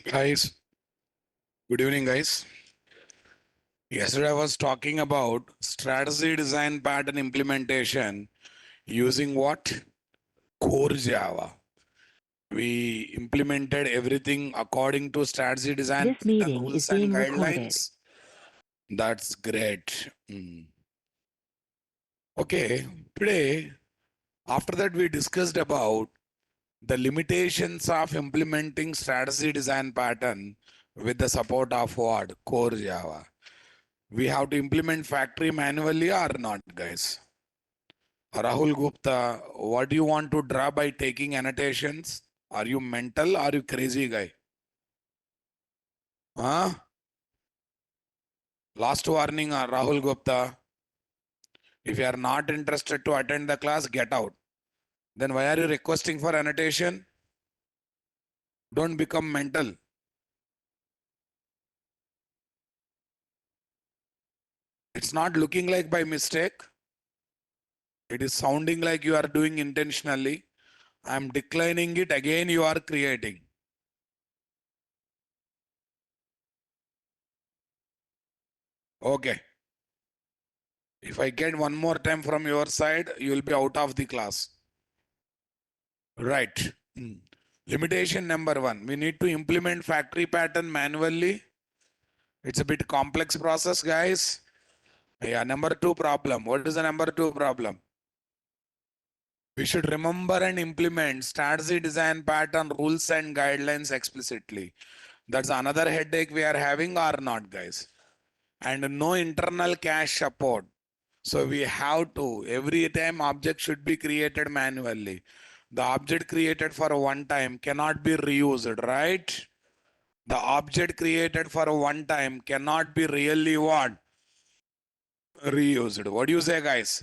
Guys, good evening, guys. Yesterday I was talking about strategy design pattern implementation using what? Core Java. We implemented everything according to strategy design This pattern meeting is rules and being recorded. guidelines. That's great. Okay, today, after that, we discussed about the limitations of implementing strategy design pattern with the support of what? Core Java. We have to implement factory manually or not, guys? Rahul Gupta, what do you want to draw by taking annotations? Are you mental? Are you crazy guy? Huh? Last warning, Rahul Gupta. If you are not interested to attend the class, get out. Then why are you requesting for annotation? Don't become mental. It's not looking like by mistake. It is sounding like you are doing intentionally. I am declining it again. You are creating. Okay. If I get one more time from your side, you will be out of the class. Right. Limitation number one. We need to implement factory pattern manually. It's a bit complex process, guys. Yeah, number two problem. What is the number two problem? We should remember and implement strategy design pattern rules and guidelines explicitly. That's another headache we are having or not, guys. And no internal cache support. So we have to, every time object should be created manually. The object created for one time cannot be reused, right? The object created for one time cannot be really what? Reused. What do you say, guys?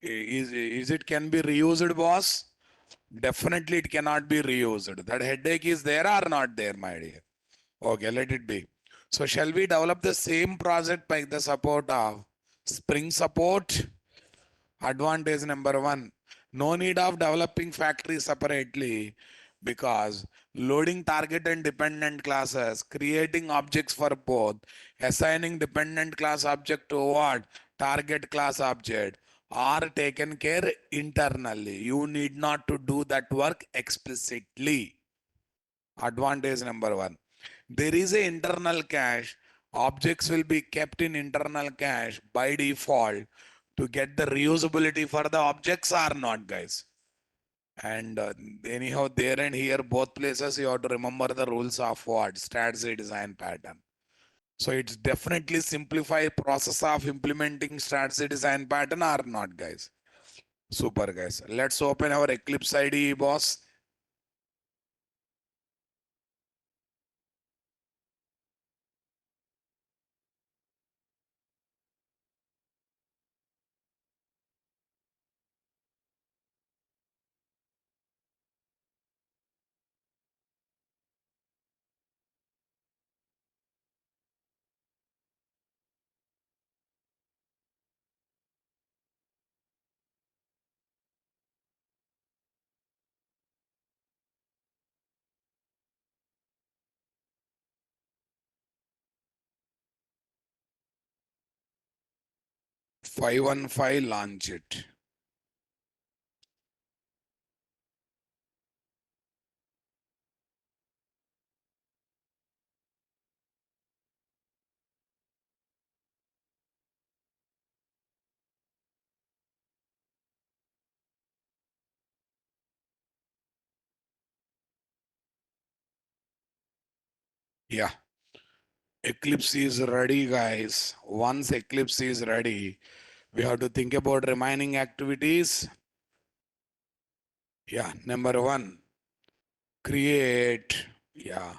Is it can be reused, boss? Definitely it cannot be reused. That headache is there or not there, my dear? Okay, let it be. So shall we develop the same project by the support of Spring support? Advantage number one, no need of developing factory separately because loading target and dependent classes, creating objects for both, assigning dependent class object to what? Target class object are taken care internally. You need not to do that work explicitly. Advantage number one. There is a internal cache. Objects will be kept in internal cache by default to get the reusability for the objects or not, guys. And anyhow, there and here, both places, you have to remember the rules of what? Strategy design pattern. So it's definitely simplify process of implementing strategy design pattern or not, guys. Super, guys. Let's open our Eclipse IDE, boss. Five one five launch it. Yeah. Eclipse is ready, guys. Once Eclipse is ready, we have to think about remaining activities. Yeah, number one, create. Yeah,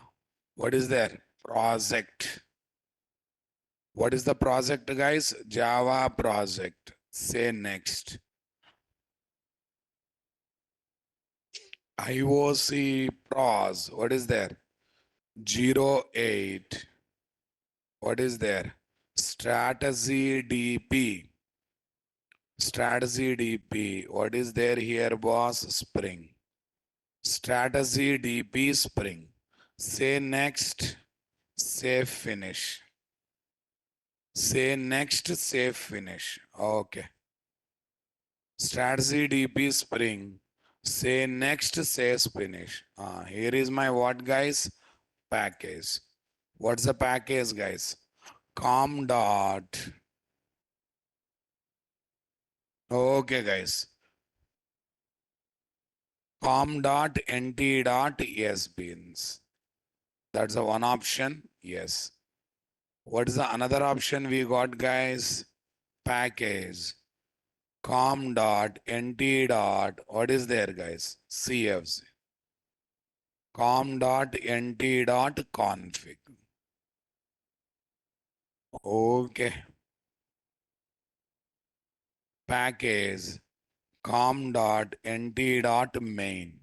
what is there? Project. What is the project, guys? Java project. Say next. IOC pros. What is there? 08. What is there? Strategy DP. Strategy DP. What is there here, boss? Spring. Strategy DP Spring. Say next, save finish. Say next, save finish. Okay. Strategy DP Spring. Say next, save finish. Here is my what, guys? Package. What's the package, guys? Com dot. Okay, guys. Com dot nt dot sbeans. That's the one option. Yes. What is the another option we got, guys? Package. Com dot nt dot. What is there, guys? CFC. Com dot nt dot config. Okay. Package. Com dot nt dot main.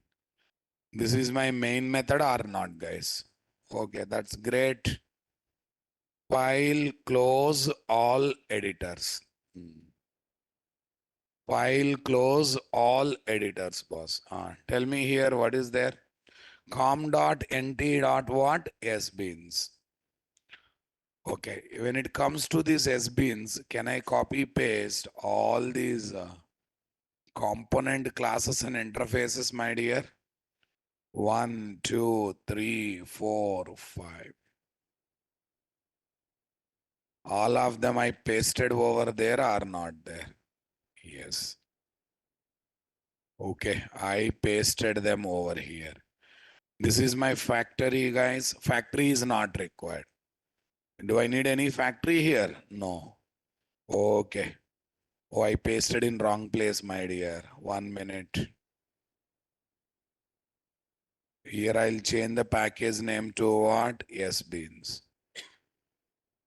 This is my main method or not, guys? Okay, that's great. File close all editors. File close all editors, boss. Tell me here what is there. Com dot nt dot what? Sbeans. Okay, when it comes to these sbeans, can I copy paste all these component classes and interfaces, my dear? 1, 2, 3, 4, 5. All of them I pasted over there or not there? Yes. Okay, I pasted them over here. This is my factory, guys. Factory is not required. Do I need any factory here? No. Okay. Oh, I pasted in wrong place, my dear. 1 minute. Here I'll change the package name to what? Sbeans.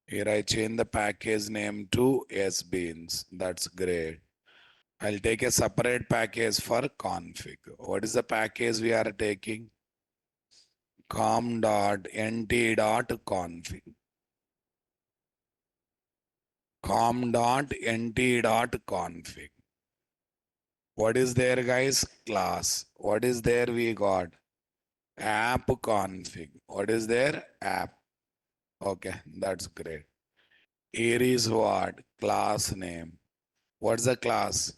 Here I change the package name to Sbeans. That's great. I'll take a separate package for config. What is the package we are taking? com.nt.config. com.nt.config. What is there, guys? Class. What is there we got? App config. What is there? App. Okay, that's great. Here is what? Class name. What's the class?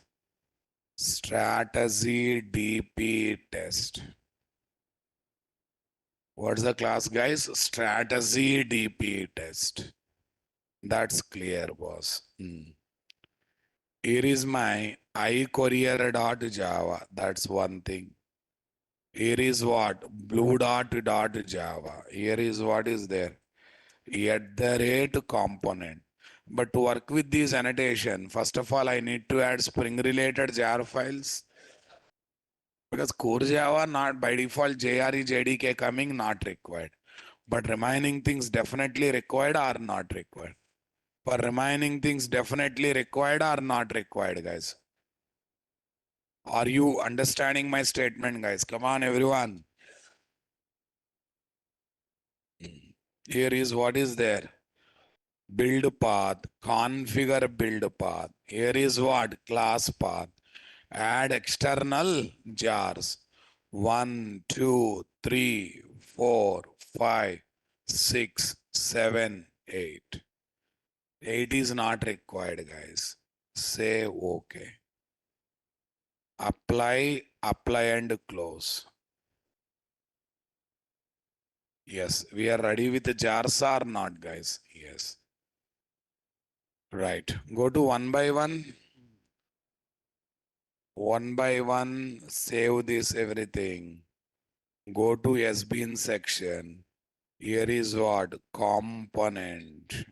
Strategy DP test. What's the class, guys? Strategy DP test. That's clear, boss. Here is my iCourier.java. That's one thing. Here is what? Blue.java. Here is what is there? At the rate component. But to work with this annotation, first of all, I need to add Spring related jar files. Because core Java, not by default, JRE, JDK coming, not required. But remaining things definitely required or not required. For remaining things definitely required or not required, guys. Are you understanding my statement, guys? Come on, everyone. Here is what is there. Build path, configure build path. Here is what? Class path. Add external jars. 1, 2, 3, 4, 5, 6, 7, 8. 8 is not required, guys. Say okay. Apply and close. Yes, we are ready with the jars or not, guys? Yes. Right. Go to one by one. One by one, save this everything. Go to SBIN section. Here is what? Component.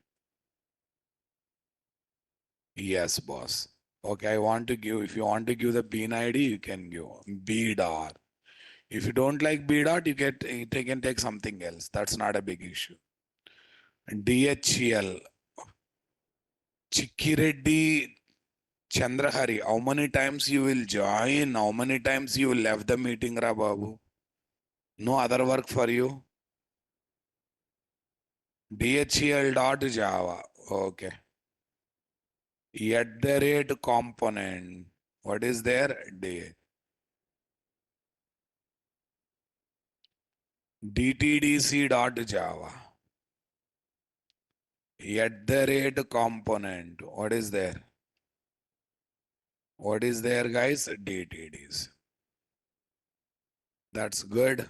Yes, boss. Okay, I want to give, if you want to give the bean ID, you can give B dot. If you don't like B dot, you can take something else. That's not a big issue. DHL. Chikkireddy Chandrahari, how many times you will join? How many times you will left the meeting, Ra Babu? No other work for you? DHL.java. Okay. At the rate component. What is there? D. DTDC.java @component. What is there? What is there, guys? DTDs. That's good.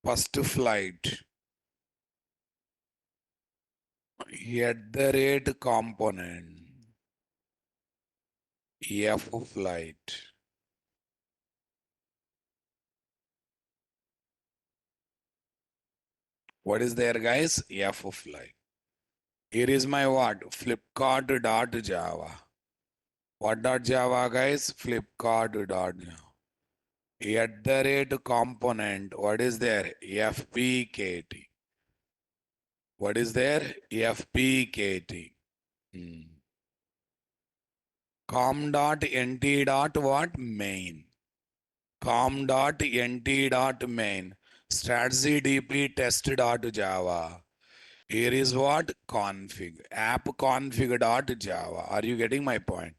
First flight @component. F flight. What is there, guys? F flight. Here is my what? Flipkart.java. What dot Java, guys? Flipkart.java. @component. What is there? FPKT. What is there? FPKT. Hmm. com.nt dot what? Main. com.nt dot main. stratcdp test.java. Here is what? Config. App config.java. Are you getting my point?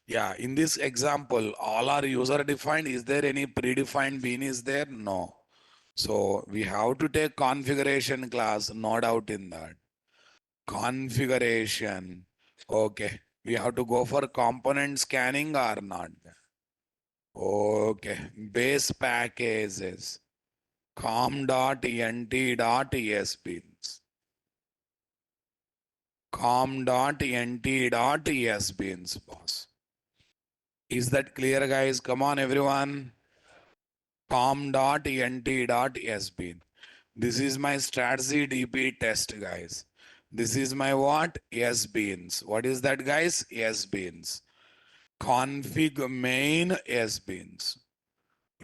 Yeah, in this example, all are user defined. Is there any predefined bean is there? No. So we have to take configuration class, no doubt in that. Configuration. Okay. We have to go for component scanning or not. Okay. Base packages. com.nt.esbeans. com.nt.esbeans, boss. Is that clear, guys? Come on, everyone. com.nt.sbean. This is my strategy DP test, guys. This is my what? SBeans. What is that, guys? SBeans. Config main SBeans.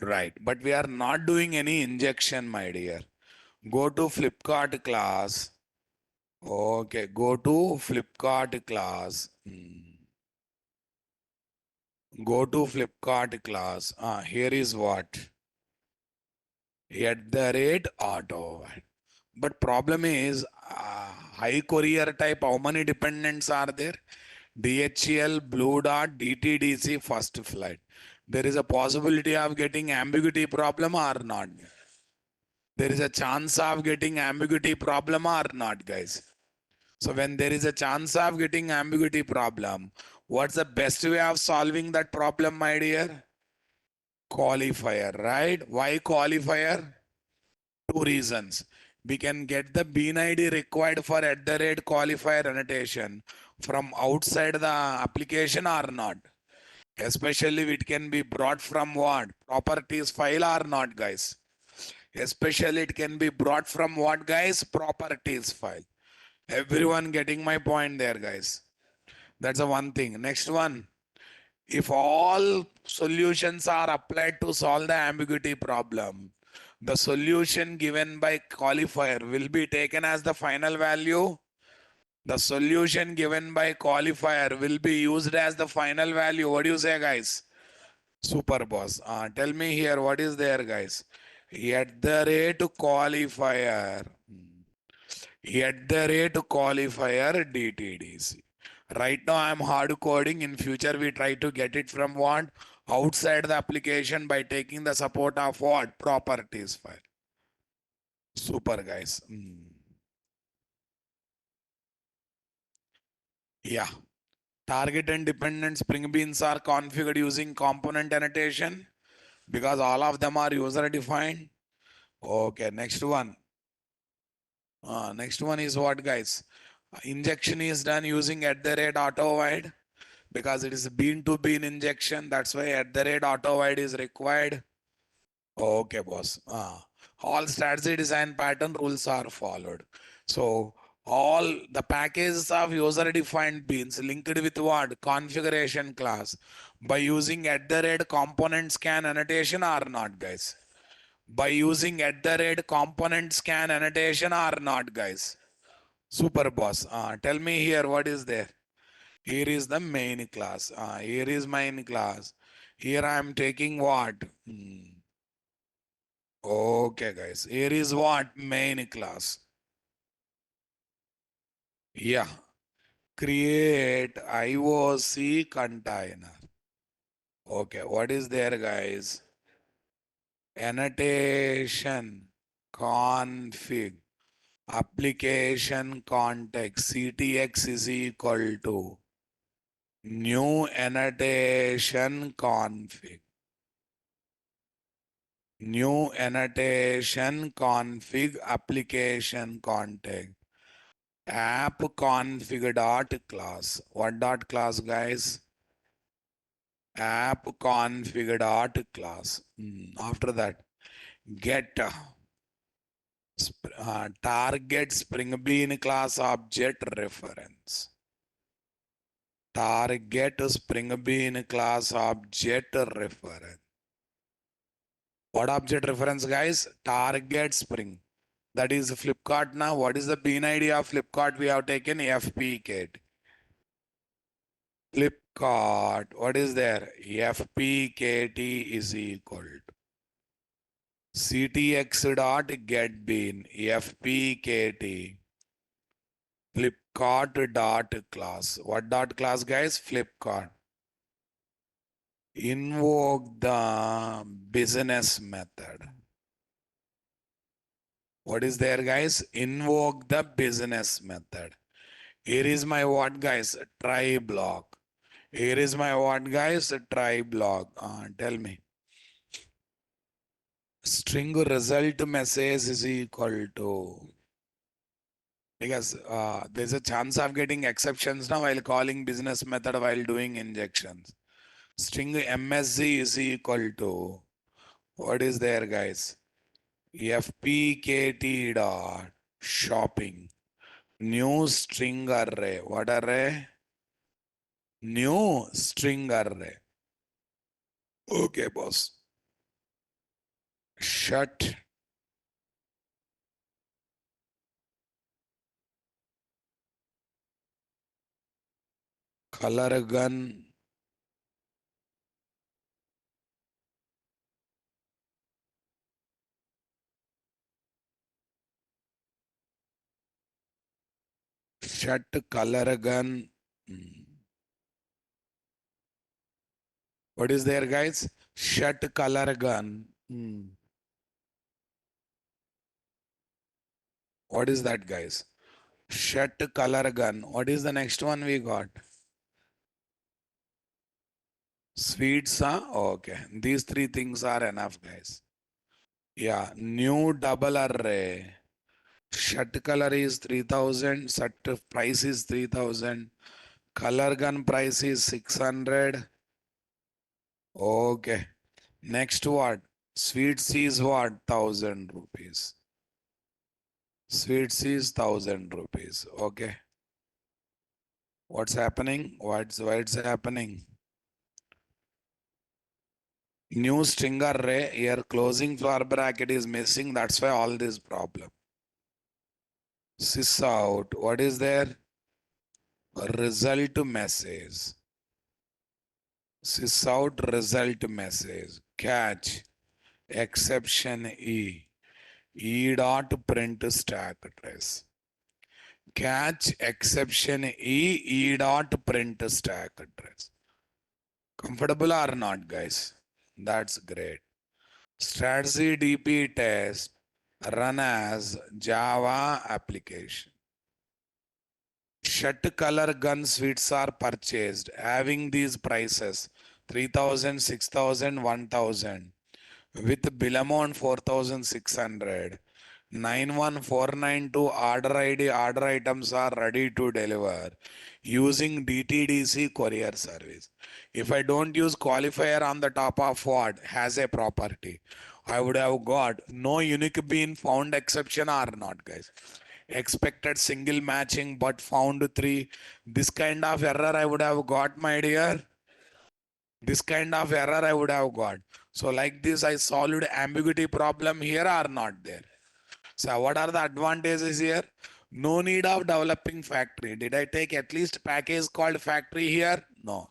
Right. But we are not doing any injection, my dear. Go to Flipkart class. Okay. Go to Flipkart class. Go to Flipkart class. Here is what? @auto. But problem is, high courier type, how many dependents are there? DHL, Blue Dot, DTDC, first flight. There is a possibility of getting ambiguity problem or not? There is a chance of getting ambiguity problem or not, guys? So when there is a chance of getting ambiguity problem, what's the best way of solving that problem, my dear? Qualifier, right? Why qualifier? Two reasons. We can get the bean ID required for @qualifier annotation from outside the application or not. Especially it can be brought from what? Properties file or not, guys. Especially it can be brought from what, guys? Properties file. Everyone getting my point there, guys. That's the one thing. Next one. If all solutions are applied to solve the ambiguity problem, the solution given by qualifier will be taken as the final value. The solution given by qualifier will be used as the final value. What do you say, guys? Super, boss. Tell me here what is there, guys? @qualifier. @qualifier DTDC. Right now I'm hard coding. In future we try to get it from what? Outside the application by taking the support of what? Properties file. Super, guys. Yeah. Target and dependent spring beans are configured using component annotation because all of them are user defined. Okay, next one. Next one is what, guys? Injection is done using @auto-void because it is bean to bean injection. That's why @auto-void is required. Okay, boss. All strategy design pattern rules are followed. So all the packages of user defined beans linked with what? Configuration class by using @component scan annotation or not, guys? By using @component scan annotation or not, guys? Super, boss. Tell me here what is there. Here is the main class. Here is main class. Here I am taking what? Okay, guys. Here is what? Main class. Yeah. Create IOC container. Okay. What is there, guys? annotation config application context ctx is equal to new annotation config application context app config dot class. What dot class, guys? App config dot class. After that, get target Spring Bean class object reference. Target Spring Bean class object reference. What object reference, guys? Target Spring. That is Flipkart now. What is the bean ID of Flipkart? We have taken FPKT. Flipkart. What is there? FPKT is equal to CTX dot get bean. FPKT. Flipkart dot class. What dot class, guys? Flipkart. Invoke the business method. What is there, guys? Invoke the business method. Here is my what, guys? Try block. Here is my what, guys? Try block. Tell me. String result message is equal to, because there's a chance of getting exceptions now while calling business method while doing injections. String MSG is equal to, what is there, guys? FPKT dot shopping. New string array. What array? New string array. Okay, boss. Shut color gun shut color gun. What is there, guys? Shut color gun. What is that, guys? Shut color gun. What is the next one we got? Sweets, huh? Okay. These three things are enough, guys. Yeah. New double array. Shut color is 3000. Shut price is 3000. Color gun price is 600. Okay. Next what? Sweets is what? 1000 rupees. Sweets is 1000 rupees. Okay. What's happening? What's happening? New string array here, closing for bracket is missing. That's why all this problem. Sys out. What is there? Result message. Sys out result message. Catch exception E. E dot print stack trace. Catch exception E. E dot print stack trace. Comfortable or not, guys? That's great. Strategy DP test run as Java application. Shut color gun suites are purchased having these prices 3000, 6000, 1000 with bill amount 4600. 91492 order ID order items are ready to deliver using DTDC courier service. If I don't use qualifier on the top of what has a property, I would have got no unique bean found exception or not, guys. Expected single matching but found 3. This kind of error I would have got, my dear. This kind of error I would have got. So like this, I solved ambiguity problem here or not there. So what are the advantages here? No need of developing factory. Did I take at least package called factory here? No.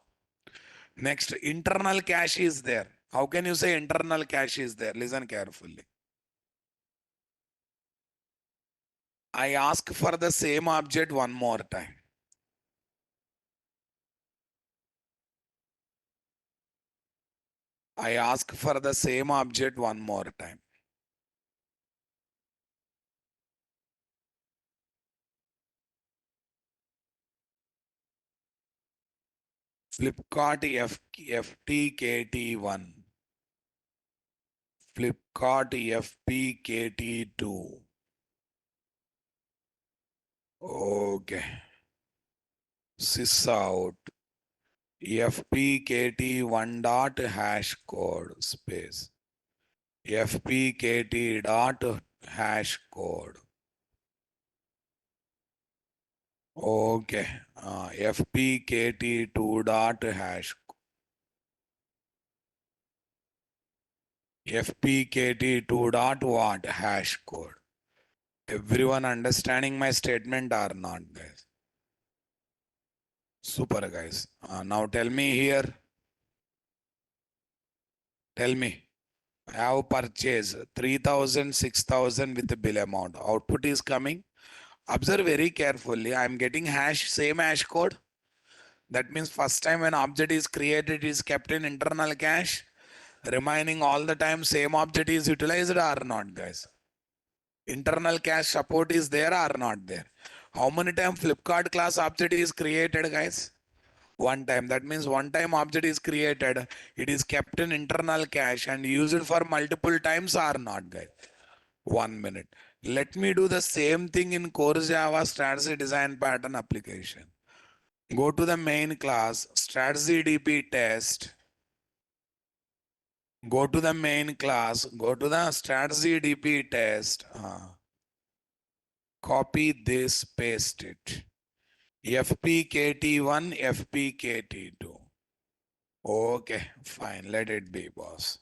Next, internal cache is there. How can you say internal cache is there? Listen carefully. I ask for the same object one more time. I ask for the same object one more time. Flipkart FTKT1. Flipkart FPKT2. Okay. Sysout. FPKT1 dot hash code space. FPKT dot hash code. Okay. FPKT2 dot hash. FPKT2 dot what? Hash code. Everyone understanding my statement or not, guys? Super, guys. Now tell me here. Tell me. I have purchased 3,000, 6,000 with the bill amount. Output is coming. Observe very carefully. I am getting hash, same hash code. That means first time when object is created, it is kept in internal cache. Remaining all the time, same object is utilized or not, guys? Internal cache support is there or not there? How many times Flipkart class object is created, guys? One time. That means one time object is created. It is kept in internal cache and used for multiple times or not, guys? 1 minute. Let me do the same thing in Core Java strategy design pattern application. Go to the main class, strategy DP test. Go to the main class, go to the strategy DP test. Copy this, paste it. FPKT1, FPKT2. Okay, fine, let it be, boss.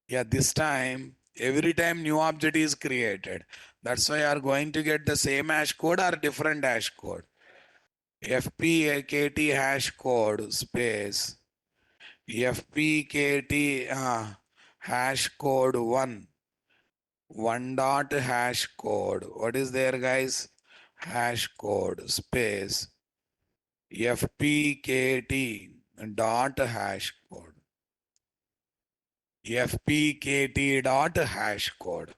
Yeah, this time, every time new object is created. That's why you are going to get the same hash code or different hash code. FPKT hash code space FPKT hash code 1 dot hash code. What is there, guys? Hash code space FPKT dot hash code. FPKT dot hash code.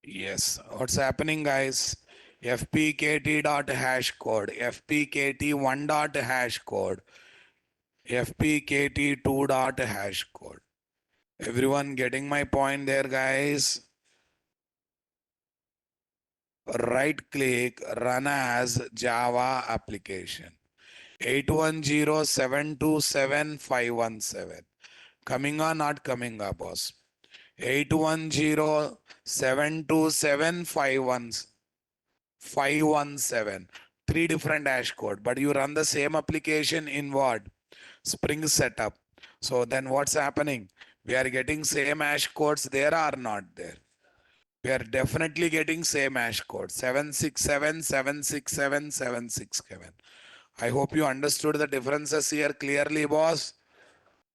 Yes, what's happening, guys? FPKT dot hash code, FPKT1 dot hash code, FPKT2 dot hash code. Everyone getting my point there, guys? Right click, run as Java application. 810727517. Coming or not coming up, boss? 810727517. Three different hash code, but you run the same application in what? Spring setup. So then what's happening? We are getting same hash codes there or not there? We are definitely getting same hash code 767 767 767. I hope you understood the differences here clearly, boss.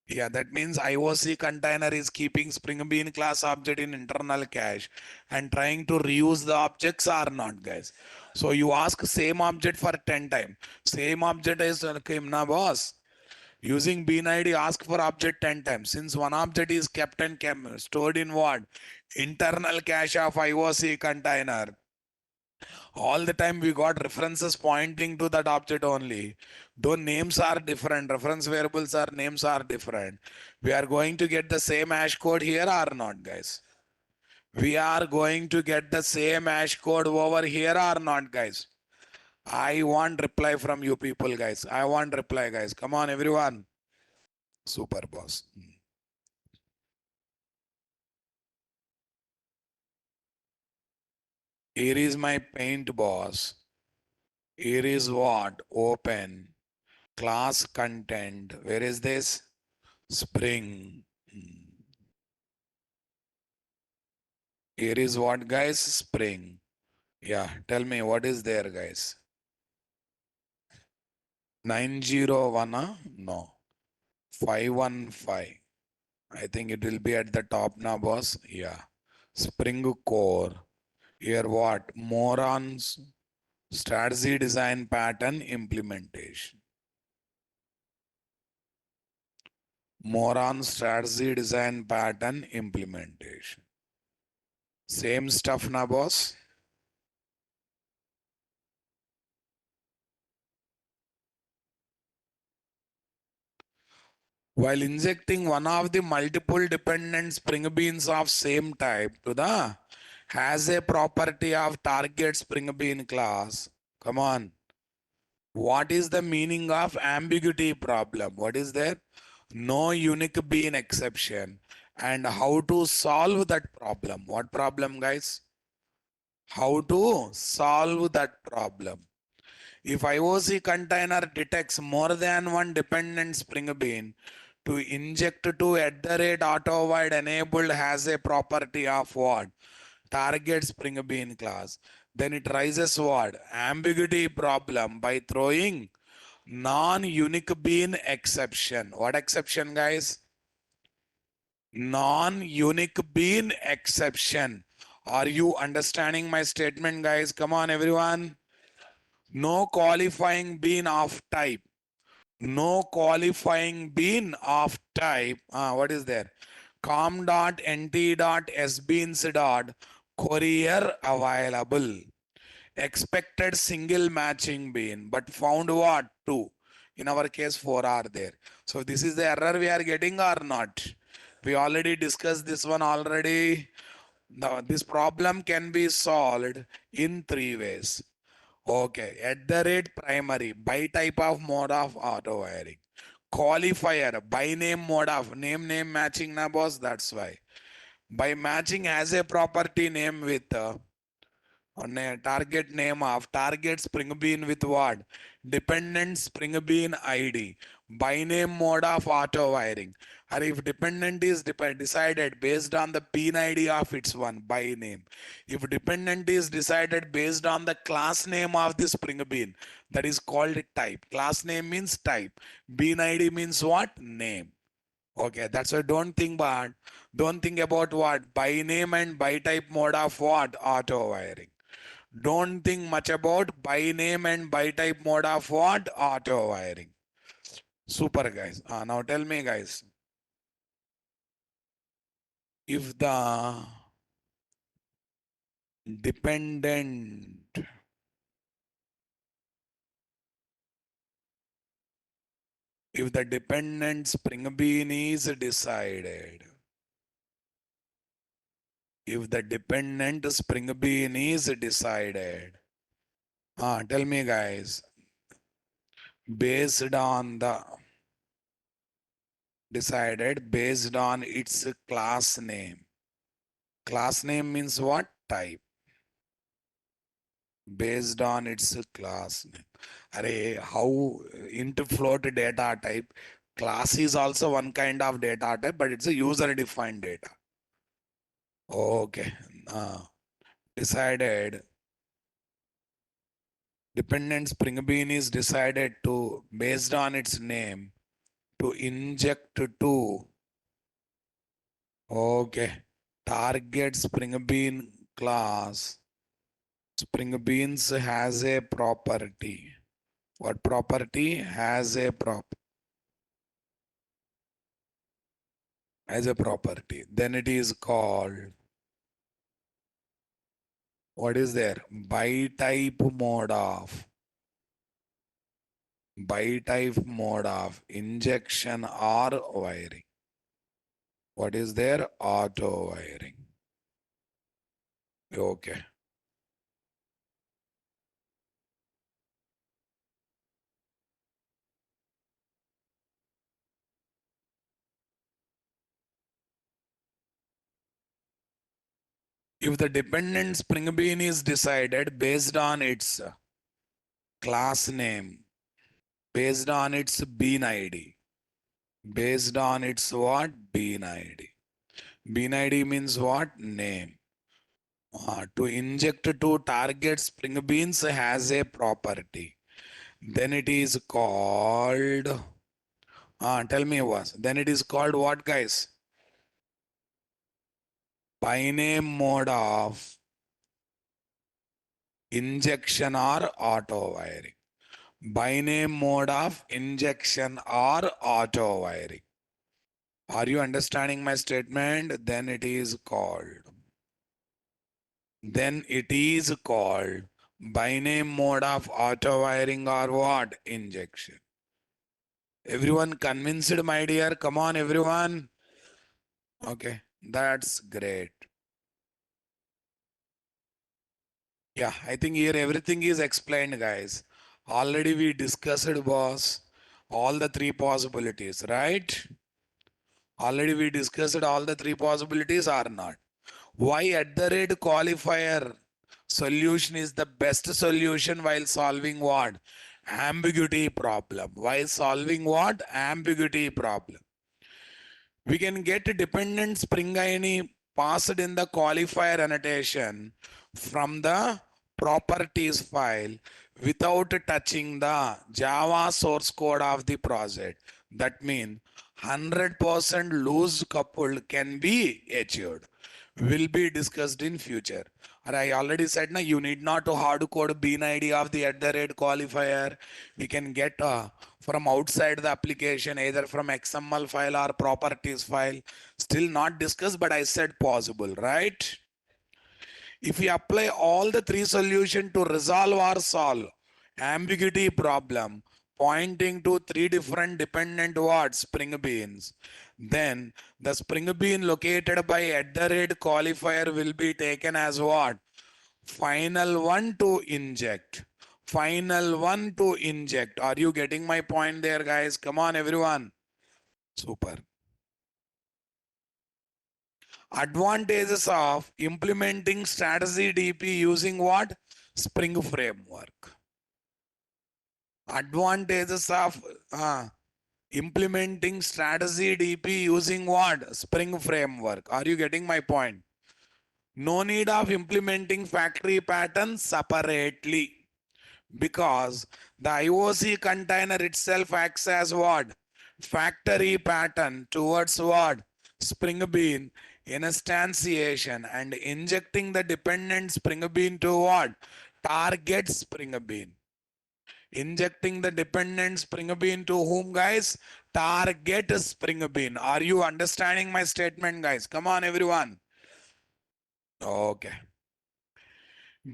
Yeah, that means IOC container is keeping Spring Bean class object in internal cache and trying to reuse the objects or not, guys. So you ask same object for 10 times. Same object is came na, boss. Using bean ID, ask for object 10 times. Since one object is kept and stored in what? Internal cache of IOC container. All the time we got references pointing to that object only. Though names are different, reference variables are names are different. We are going to get the same hash code here or not, guys? We are going to get the same hash code over here or not, guys? I want reply from you people, guys. I want reply, guys. Come on, everyone. Super, boss. Here is my paint, boss. Here is what? Open. Class content. Where is this? Spring. Here is what, guys? Spring. Yeah, tell me what is there, guys? 901, no. 515. I think it will be at the top now, boss. Yeah. Spring core. Here what? More on strategy design pattern implementation. More on strategy, design, pattern, implementation. Same stuff na boss? While injecting one of the multiple dependent spring beans of same type to the has a property of target spring bean class. Come on. What is the meaning of ambiguity problem? What is there? No unique bean exception. And how to solve that problem? What problem, guys? How to solve that problem? If IOC container detects more than one dependent spring bean, to inject to at the rate auto void enabled has a property of what? Target spring bean class. Then it raises what? Ambiguity problem by throwing non-unique bean exception. What exception, guys? Non-unique bean exception. Are you understanding my statement, guys? Come on, everyone. No qualifying bean of type. No qualifying bean of type. What is there? Com dot nt dot sbeans dot courier available. Expected single matching bean, but found what? Two. In our case, four are there. So this is the error we are getting or not? We already discussed this one already. Now, this problem can be solved in three ways. Okay, at the rate primary, by type of mode of auto wiring. Qualifier, by name mode of name matching na boss, that's why. By matching as a property name with on a target name of target spring bean with what? Dependent spring bean ID. By name mode of auto wiring. Or if dependent is decided based on the bean ID of its one by name. If dependent is decided based on the class name of the spring bean, that is called type. Class name means type. Bean ID means what? Name. Okay, that's why don't think about what? By name and by type mode of what? Auto wiring. Don't think much about by name and by type mode of what? Auto wiring. Super, guys. Now tell me, guys, if the dependent, if the dependent spring bean is decided, if the dependent spring bean is decided, tell me, guys, based on the decided based on its class name. Class name means what? Type. Based on its class name. Array, how int float data type. Class is also one kind of data type, but it's a user defined data. Okay. Decided dependent spring bean is decided to based on its name to inject to okay target spring bean class. Spring beans has a property. What property? Has a as a property. Then it is called, what is there? By type mode of injection or wiring. What is there? Auto wiring. Okay. If the dependent spring bean is decided based on its class name, based on its bean ID, based on its what? Bean ID. Bean ID means what? Name. To inject to target spring beans has a property. Then it is called, tell me what. Then it is called what, guys? By name mode of injection or auto wiring. By name mode of injection or auto wiring. Are you understanding my statement? Then it is called binary mode of auto wiring or what? Injection. Everyone convinced, my dear? Come on, everyone. Okay, that's great. Yeah, I think here everything is explained, guys. Already we discussed, boss, all the three possibilities, right? Already we discussed all the three possibilities or not. Why at the rate qualifier solution is the best solution while solving what? Ambiguity problem. While solving what? Ambiguity problem. We can get dependent spring ine passed in the qualifier annotation from the properties file without touching the Java source code of the project. That means 100% loose coupled can be achieved. Will be discussed in future. Or I already said na you need not to hard code bean ID of the at the rate qualifier. We can get from outside the application, either from XML file or properties file. Still not discussed, but I said possible, right? If we apply all the three solutions to resolve or solve ambiguity problem, pointing to three different dependent what? Spring beans, then the spring bean located by at the rate qualifier will be taken as what? Final one to inject. Final one to inject. Are you getting my point there, guys? Come on, everyone. Super. Advantages of implementing strategy DP using what? Spring framework. Advantages of implementing strategy DP using what? Spring framework. Are you getting my point? No need of implementing factory patterns separately, because the IOC container itself acts as what? Factory pattern towards what? Spring bean instantiation and injecting the dependent spring bean to what? Target spring bean. Injecting the dependent spring bean to whom, guys? Target spring bean. Are you understanding my statement, guys? Come on, everyone. Okay.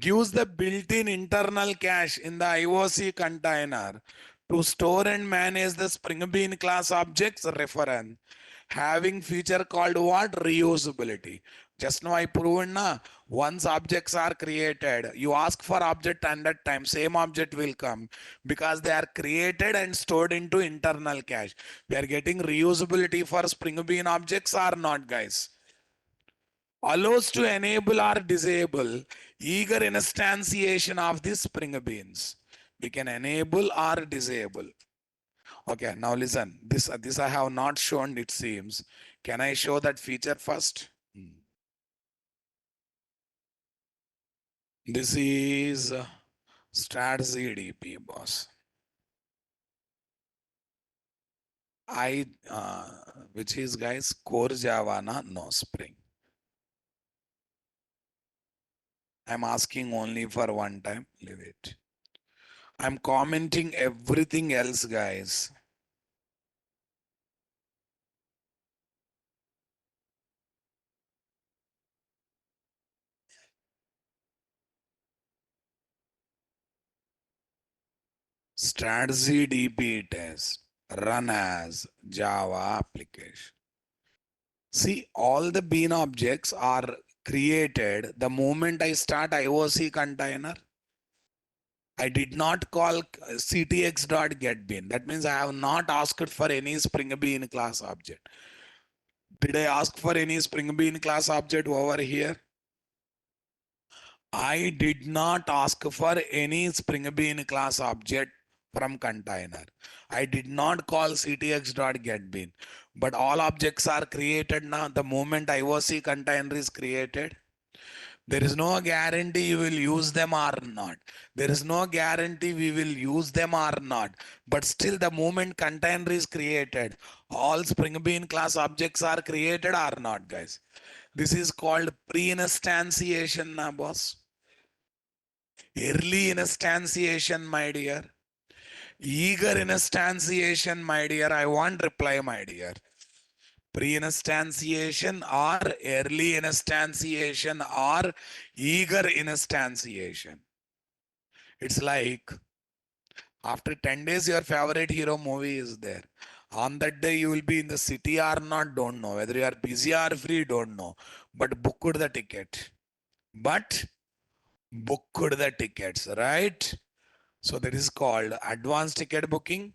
Gives the built-in internal cache in the IOC container to store and manage the Spring Bean class objects reference, having feature called what? Reusability. Just now I proven na, once objects are created, you ask for object and that time same object will come because they are created and stored into internal cache. We are getting reusability for Spring Bean objects or not, guys? Allows to enable or disable eager instantiation of the spring beans. We can enable or disable. Okay, now listen. This I have not shown, it seems. Can I show that feature first? This is strategy DP, boss. Which is, guys, core Java, no Spring. I'm asking only for one time. Leave it. I'm commenting everything else, guys. Strategy DB test run as Java application. See, all the bean objects are created the moment I start IOC container. I did not call ctx.getBean. That means I have not asked for any Spring Bean class object. Did I ask for any Spring Bean class object over here? I did not ask for any Spring Bean class object from container. I did not call ctx.getBean, but all objects are created now the moment IOC container is created. There is no guarantee you will use them or not. There is no guarantee we will use them or not. But still the moment container is created, all Spring Bean class objects are created or not, guys. This is called pre-instantiation, na boss. Early instantiation, my dear. Eager instantiation, my dear. I want reply, my dear. Pre-instantiation or early instantiation or eager instantiation. It's like after 10 days, your favorite hero movie is there. On that day, you will be in the city or not, don't know. Whether you are busy or free, don't know. But booked the ticket. But booked the tickets, right? So that is called advanced ticket booking.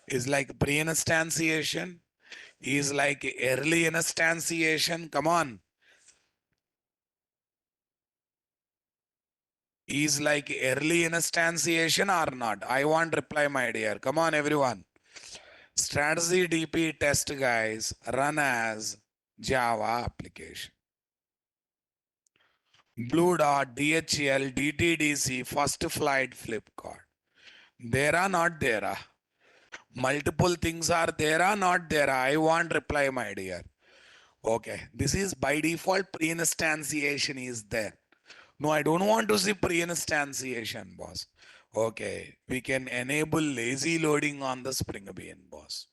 Is like pre-instantiation. Is like early instantiation. Come on. Is like early instantiation or not? I want reply, my dear. Come on, everyone. Strategy DP test, guys, run as Java application. Blue Dot, DHL, DTDC, First Flight, Flipkart. There are not there. Multiple things are there or not there. I want reply, my dear. Okay, this is by default pre-instantiation is there. No, I don't want to see pre-instantiation, boss. Okay, we can enable lazy loading on the Spring Bean, boss.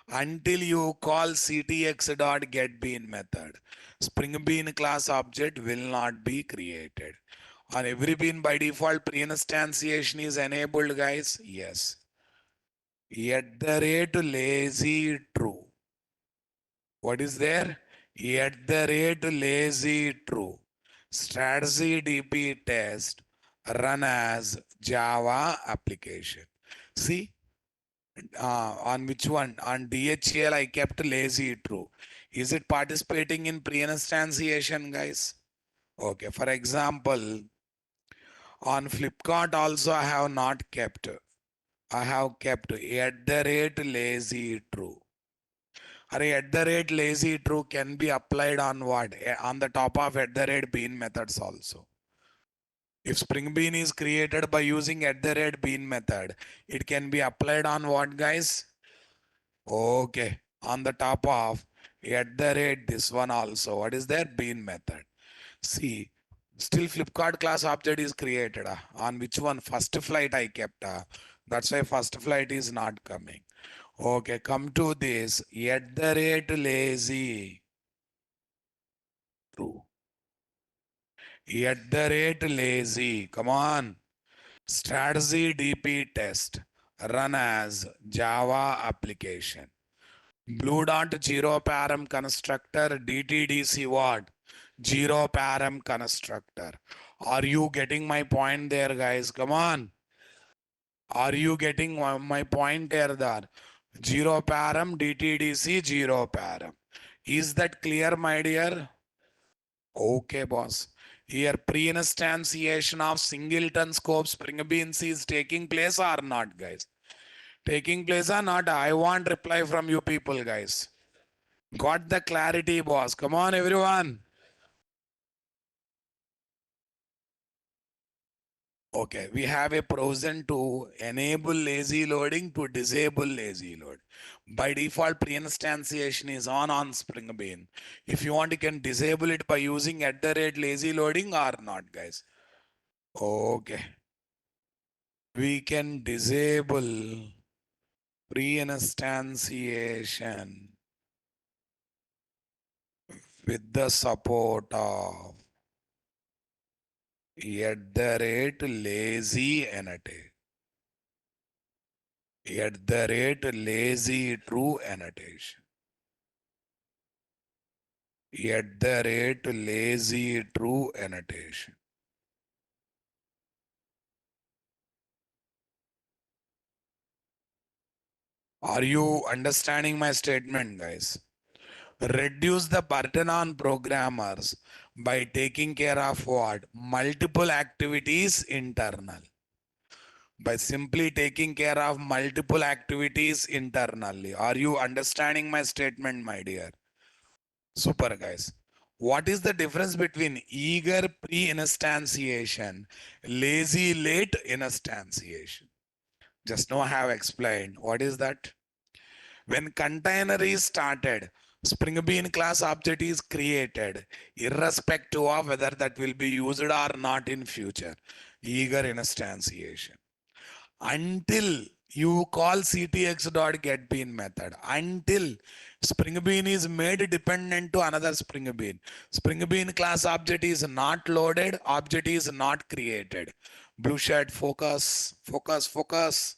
Until you call ctx.getBean method, Spring Bean class object will not be created. On every bean by default, pre-instantiation is enabled, guys. Yes. At the rate lazy true. What is there? At the rate lazy true. Strategy DP test run as Java application. See, on which one? On DHL, I kept lazy true. Is it participating in pre-instantiation, guys? Okay, for example, on Flipkart also I have not kept. I have kept at the rate lazy true. At the rate lazy true can be applied on what? On the top of at the rate bean methods also. If Spring Bean is created by using at the rate bean method, it can be applied on what, guys? Okay, on the top of at the rate this one also. What is that? Bean method. See, still Flipkart class object is created. On which one? First flight I kept. That's why first flight is not coming. Okay, come to this. At the rate lazy. True. At the rate lazy. Come on. Strategy DP test. Run as Java application. Blue dot zero param constructor DTDC what? Zero param constructor. Are you getting my point there, guys? Come on. Are you getting my point there? Zero param DTDC zero param. Is that clear, my dear? Okay, boss. Here pre-instantiation of singleton scope Spring Beans is taking place or not, guys? Taking place or not? I want reply from you people, guys. Got the clarity, boss. Come on, everyone. Okay, we have a provision to enable lazy loading to disable lazy load. By default, pre-instantiation is on Spring Bean. If you want, you can disable it by using at the rate lazy loading or not, guys. Okay. We can disable pre-instantiation with the support of at the rate lazy annotate. At the rate lazy true annotation. At the rate lazy true annotation. Are you understanding my statement, guys? Reduce the burden on programmers by taking care of what? Multiple activities internal. By simply taking care of multiple activities internally. Are you understanding my statement, my dear? Super, guys. What is the difference between eager pre-instantiation, lazy late instantiation? Just now I have explained. What is that? When container is started, Spring Bean class object is created, irrespective of whether that will be used or not in future. Eager instantiation. Until You call ctx.getBean method until Spring Bean is made dependent to another Spring Bean. Spring Bean class object is not loaded, object is not created. Blue shirt, focus, focus, focus.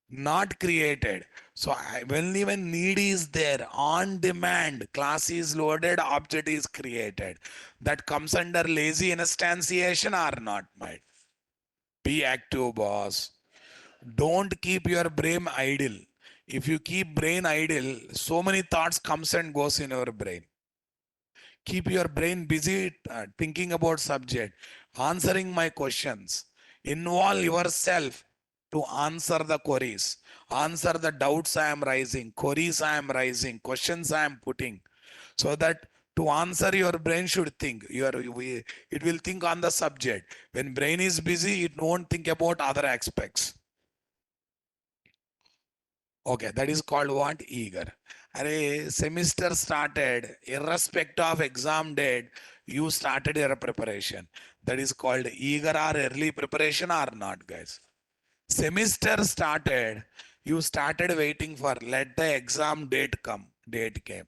Not created. So only when need is there, on demand, class is loaded, object is created. That comes under lazy instantiation or not, mate? Be active, boss. Don't keep your brain idle. If you keep brain idle, so many thoughts comes and goes in your brain. Keep your brain busy thinking about subject, answering my questions. Involve yourself to answer the queries, answer the doubts I am raising, queries I am raising, questions I am putting, so that to answer your brain should think. It will think on the subject. When brain is busy, it won't think about other aspects. Okay, that is called what? Eager. Array, semester started, irrespective of exam date, you started your preparation. That is called eager or early preparation or not, guys. Semester started, you started waiting for let the exam date come, date came.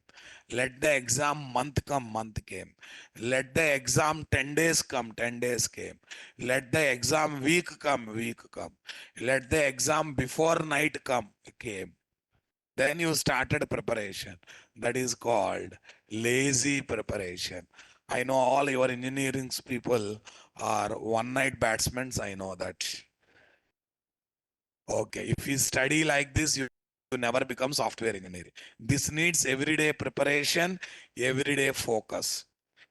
Let the exam month come, month came. Let the exam 10 days come, 10 days came. Let the exam week come, week come. Let the exam before night come, came. Then you started preparation. That is called lazy preparation. I know all your engineering people are one night batsmen. I know that. Okay, if you study like this, you never become software engineer. This needs everyday preparation, everyday focus.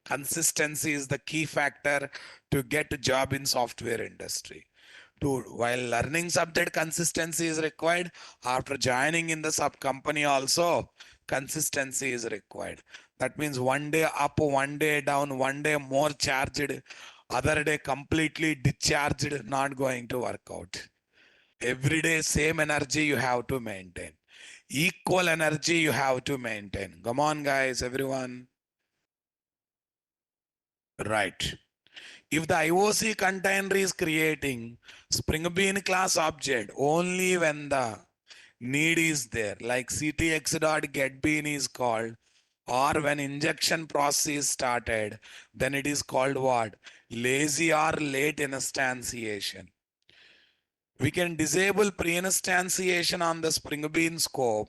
Consistency is the key factor to get a job in software industry. While learning subject, consistency is required. After joining in the sub company also, consistency is required. That means one day up, one day down, one day more charged, other day completely discharged, not going to work out. Every day same energy you have to maintain. Equal energy you have to maintain. Come on, guys, everyone. Right. If the IOC container is creating Spring Bean class object only when the need is there, like ctx.getBean is called, or when injection process is started, then it is called what? Lazy or late instantiation. We can disable pre-instantiation on the Spring Bean scope,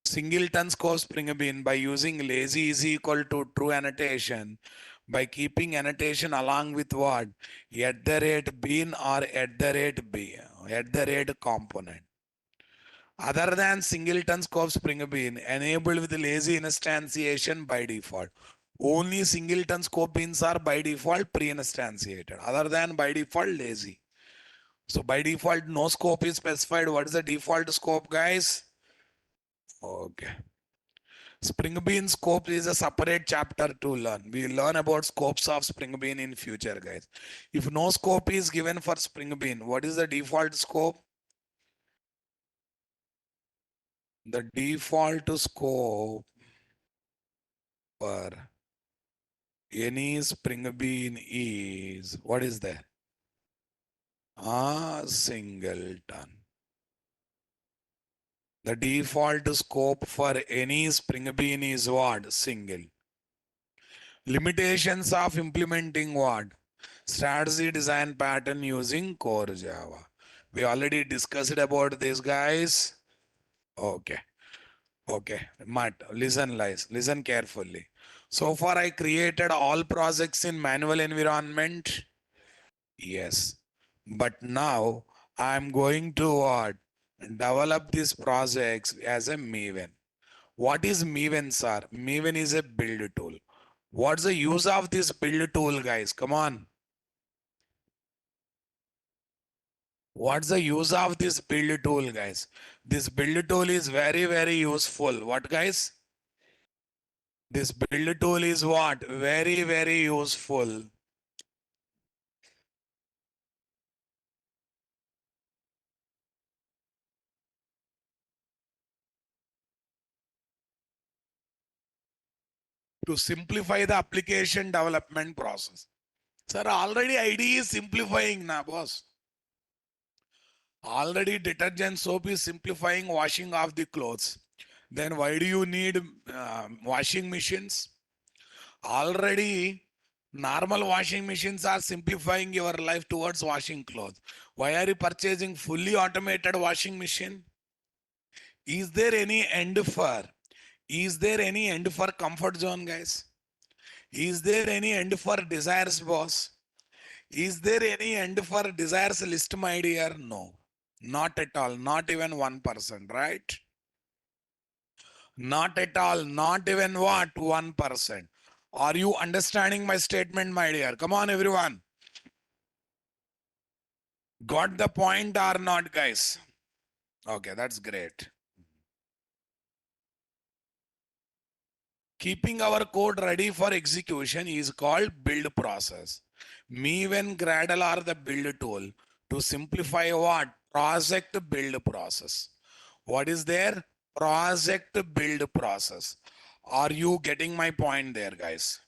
singleton scope Spring Bean, by using lazy is equal to true annotation, by keeping annotation along with what? At the rate bean or at the rate b, at the rate component. Other than singleton scope Spring Bean, enabled with lazy instantiation by default. Only singleton scope beans are by default pre-instantiated. Other than by default lazy. So by default, no scope is specified. What is the default scope, guys? Okay. Spring Bean scope is a separate chapter to learn. We learn about scopes of Spring Bean in future, guys. If no scope is given for Spring Bean, what is the default scope? The default scope for any Spring Bean is, what is that? Singleton. The default scope for any Spring Bean is what? Single. Limitations of implementing what? Strategy design pattern using core Java. We already discussed about this, guys. Okay. Okay. Matt, listen, guys. Listen carefully. So far, I created all projects in manual environment. Yes. But now I'm going to what? Develop these projects as a Maven. What is Maven, sir? Maven is a build tool. What's the use of this build tool, guys? Come on. What's the use of this build tool, guys? This build tool is very, very useful. What, guys? This build tool is what? Very, very useful to simplify the application development process. Sir, already IDE is simplifying now, boss. Already detergent soap is simplifying washing of the clothes. Then why do you need washing machines? Already normal washing machines are simplifying your life towards washing clothes. Why are you purchasing fully automated washing machine? Is there any end for? Is there any end for comfort zone, guys? Is there any end for desires, boss? Is there any end for desires list, my dear? No, not at all. Not even 1%, right? Not at all. Not even what? 1%. Are you understanding my statement, my dear? Come on, everyone. Got the point or not, guys? Okay, that's great. Keeping our code ready for execution is called build process. Meev and Gradle are the build tool to simplify what? Project build process. What is there? Project build process. Are you getting my point there, guys?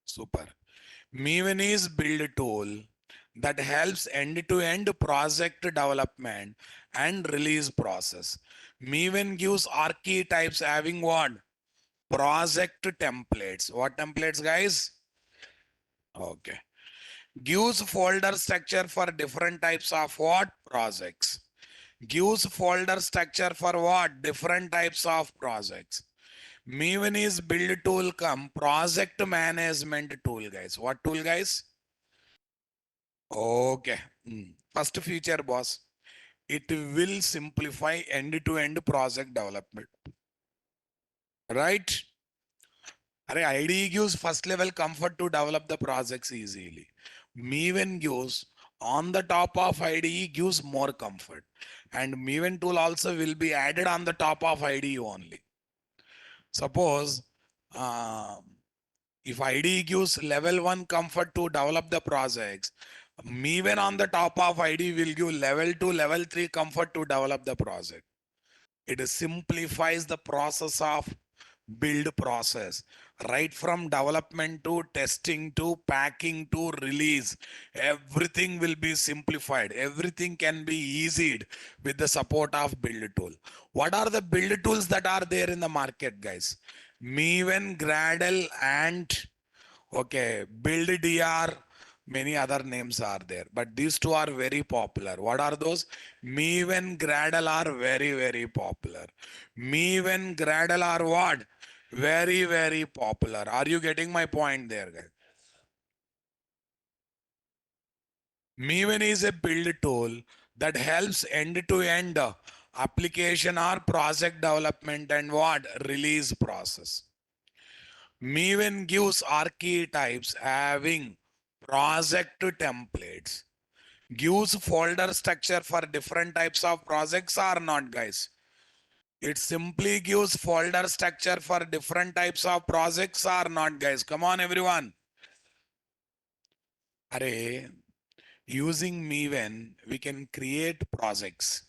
Super. Maven is build tool that helps end-to-end project development and release process. Maven gives archetypes having what? Project templates. What templates, guys? Okay. Gives folder structure for different types of what? Projects. Gives folder structure for what? Different types of projects. Maven is build tool come project management tool, guys. What tool, guys? Okay. First feature, boss. It will simplify end-to-end project development. Right? Array IDE gives first level comfort to develop the projects easily. Maven gives on the top of IDE gives more comfort. And Maven tool also will be added on the top of IDE only. Suppose uh, if IDE gives level 1 comfort to develop the projects, Maven on the top of IDE will give level 2, level 3 comfort to develop the project. It simplifies the process of build process, right from development to testing to packing to release. Everything will be simplified. Everything can be eased with the support of build tool. What are the build tools that are there in the market, guys? Maven, Gradle, and okay, build dr, many other names are there, but these two are very popular. What are those? Meev and Gradle are very, very popular. Meev and Gradle are what? Very, very popular. Are you getting my point there, guys? Maven is a build tool that helps end-to-end application or project development and what? Release process. Maven gives archetypes having project templates. Gives folder structure for different types of projects or not, guys? It simply gives folder structure for different types of projects or not, guys? Come on, everyone. Array, using Maven, we can create projects.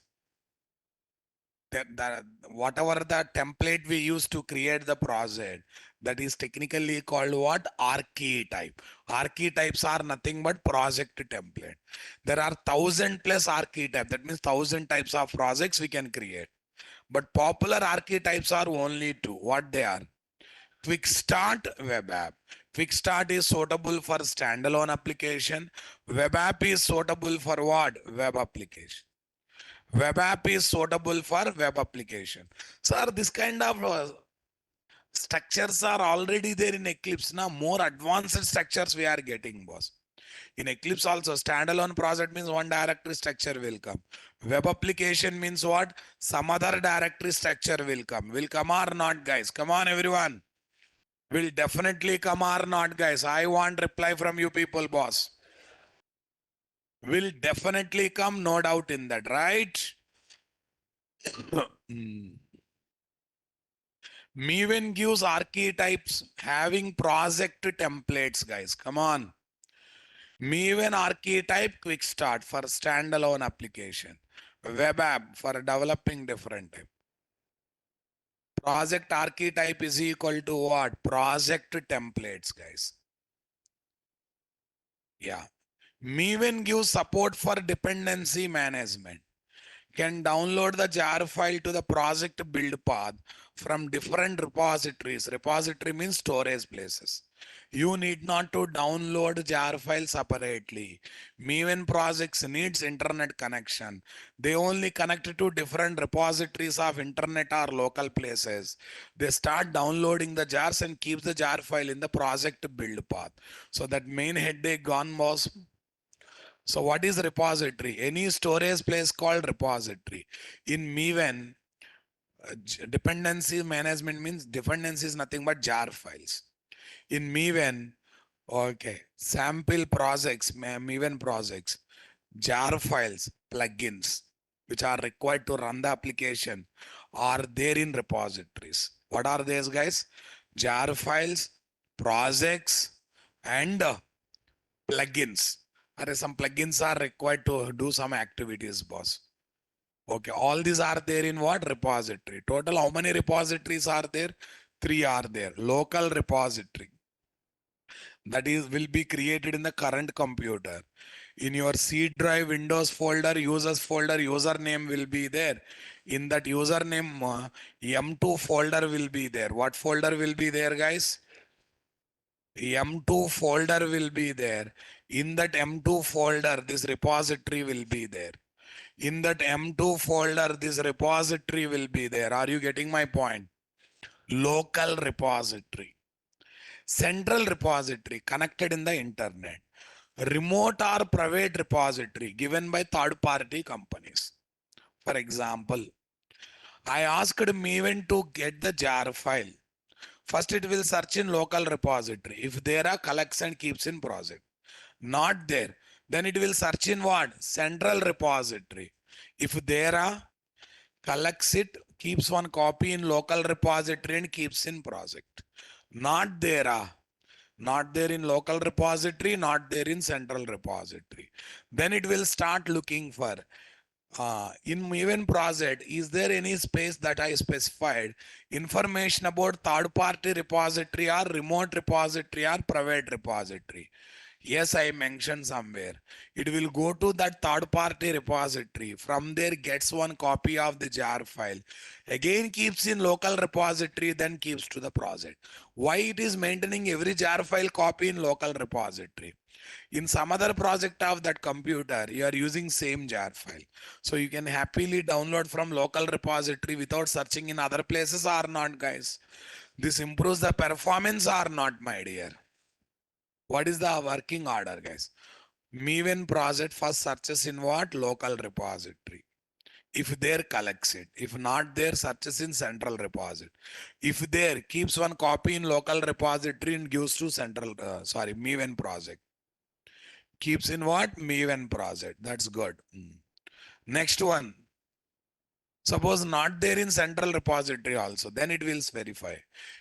That whatever the template we use to create the project, that is technically called what? Archetype. Archetypes are nothing but project template. There are 1,000+ archetype, that means 1,000 types of projects we can create, but popular archetypes are only two. What they are? Quick start, web app. Quick start is suitable for standalone application. Web app is suitable for what? Web application. Web app is suitable for web application. Sir, this kind of structures are already there in Eclipse. Now, more advanced structures we are getting, boss. In Eclipse also, standalone project means one directory structure will come. Web application means what? Some other directory structure will come. Will come or not, guys? Come on, everyone. Will definitely come or not, guys? I want reply from you people, boss. Will definitely come, no doubt in that, right? Hmm. Maven gives archetypes having project templates, guys. Come on. Maven archetype quick start for standalone application. Web app for developing different type. Project archetype is equal to what? Project templates, guys. Yeah. Maven gives support for dependency management. can download the jar file to the project build path from different repositories. Repository means storage places. You need not to download jar file separately. Maven projects needs internet connection. They only connect to different repositories of internet or local places. They start downloading the jars and keep the jar file in the project build path. So that main headache gone was. So what is repository? Any storage place called repository. In Maven, dependency management means dependency is nothing but jar files. In Maven, okay, sample projects, Maven projects, jar files, plugins, which are required to run the application are there in repositories. What are these guys? Jar files, projects, and plugins. Some plugins are required to do some activities, boss. Okay, all these are there in what? Repository. Total, how many repositories are there? Three are there. Local repository. That is, will be created in the current computer. In your C drive, Windows folder, users folder, username will be there. In that username, M2 folder will be there. What folder will be there, guys? M2 folder will be there. In that M2 folder, this repository will be there. In that M2 folder, this repository will be there. Are you getting my point? Local repository. Central repository connected in the internet. Remote or private repository given by third party companies. For example, I asked Maven to get the jar file. First, it will search in local repository. If there are collects and keeps in project. Not there. Then it will search in what? Central repository. If there are collects it, keeps one copy in local repository and keeps in project. Not there are. Not there in local repository, not there in central repository. Then it will start looking for in Maven project, is there any space that I specified information about third party repository or remote repository or private repository? Yes, I mentioned somewhere. It will go to that third party repository. From there gets one copy of the jar file. Again keeps in local repository, then keeps to the project. Why it is maintaining every jar file copy in local repository? In some other project of that computer, you are using same jar file. So you can happily download from local repository without searching in other places or not, guys. This improves the performance or not, my dear. What is the working order, guys? Maven project first searches in what? Local repository. If there, collects it. If not there, searches in central repository. If there, keeps one copy in local repository and gives to central, Maven project. Keeps in what? Maven project. That's good. Next one. Suppose not there in central repository also, then it will verify.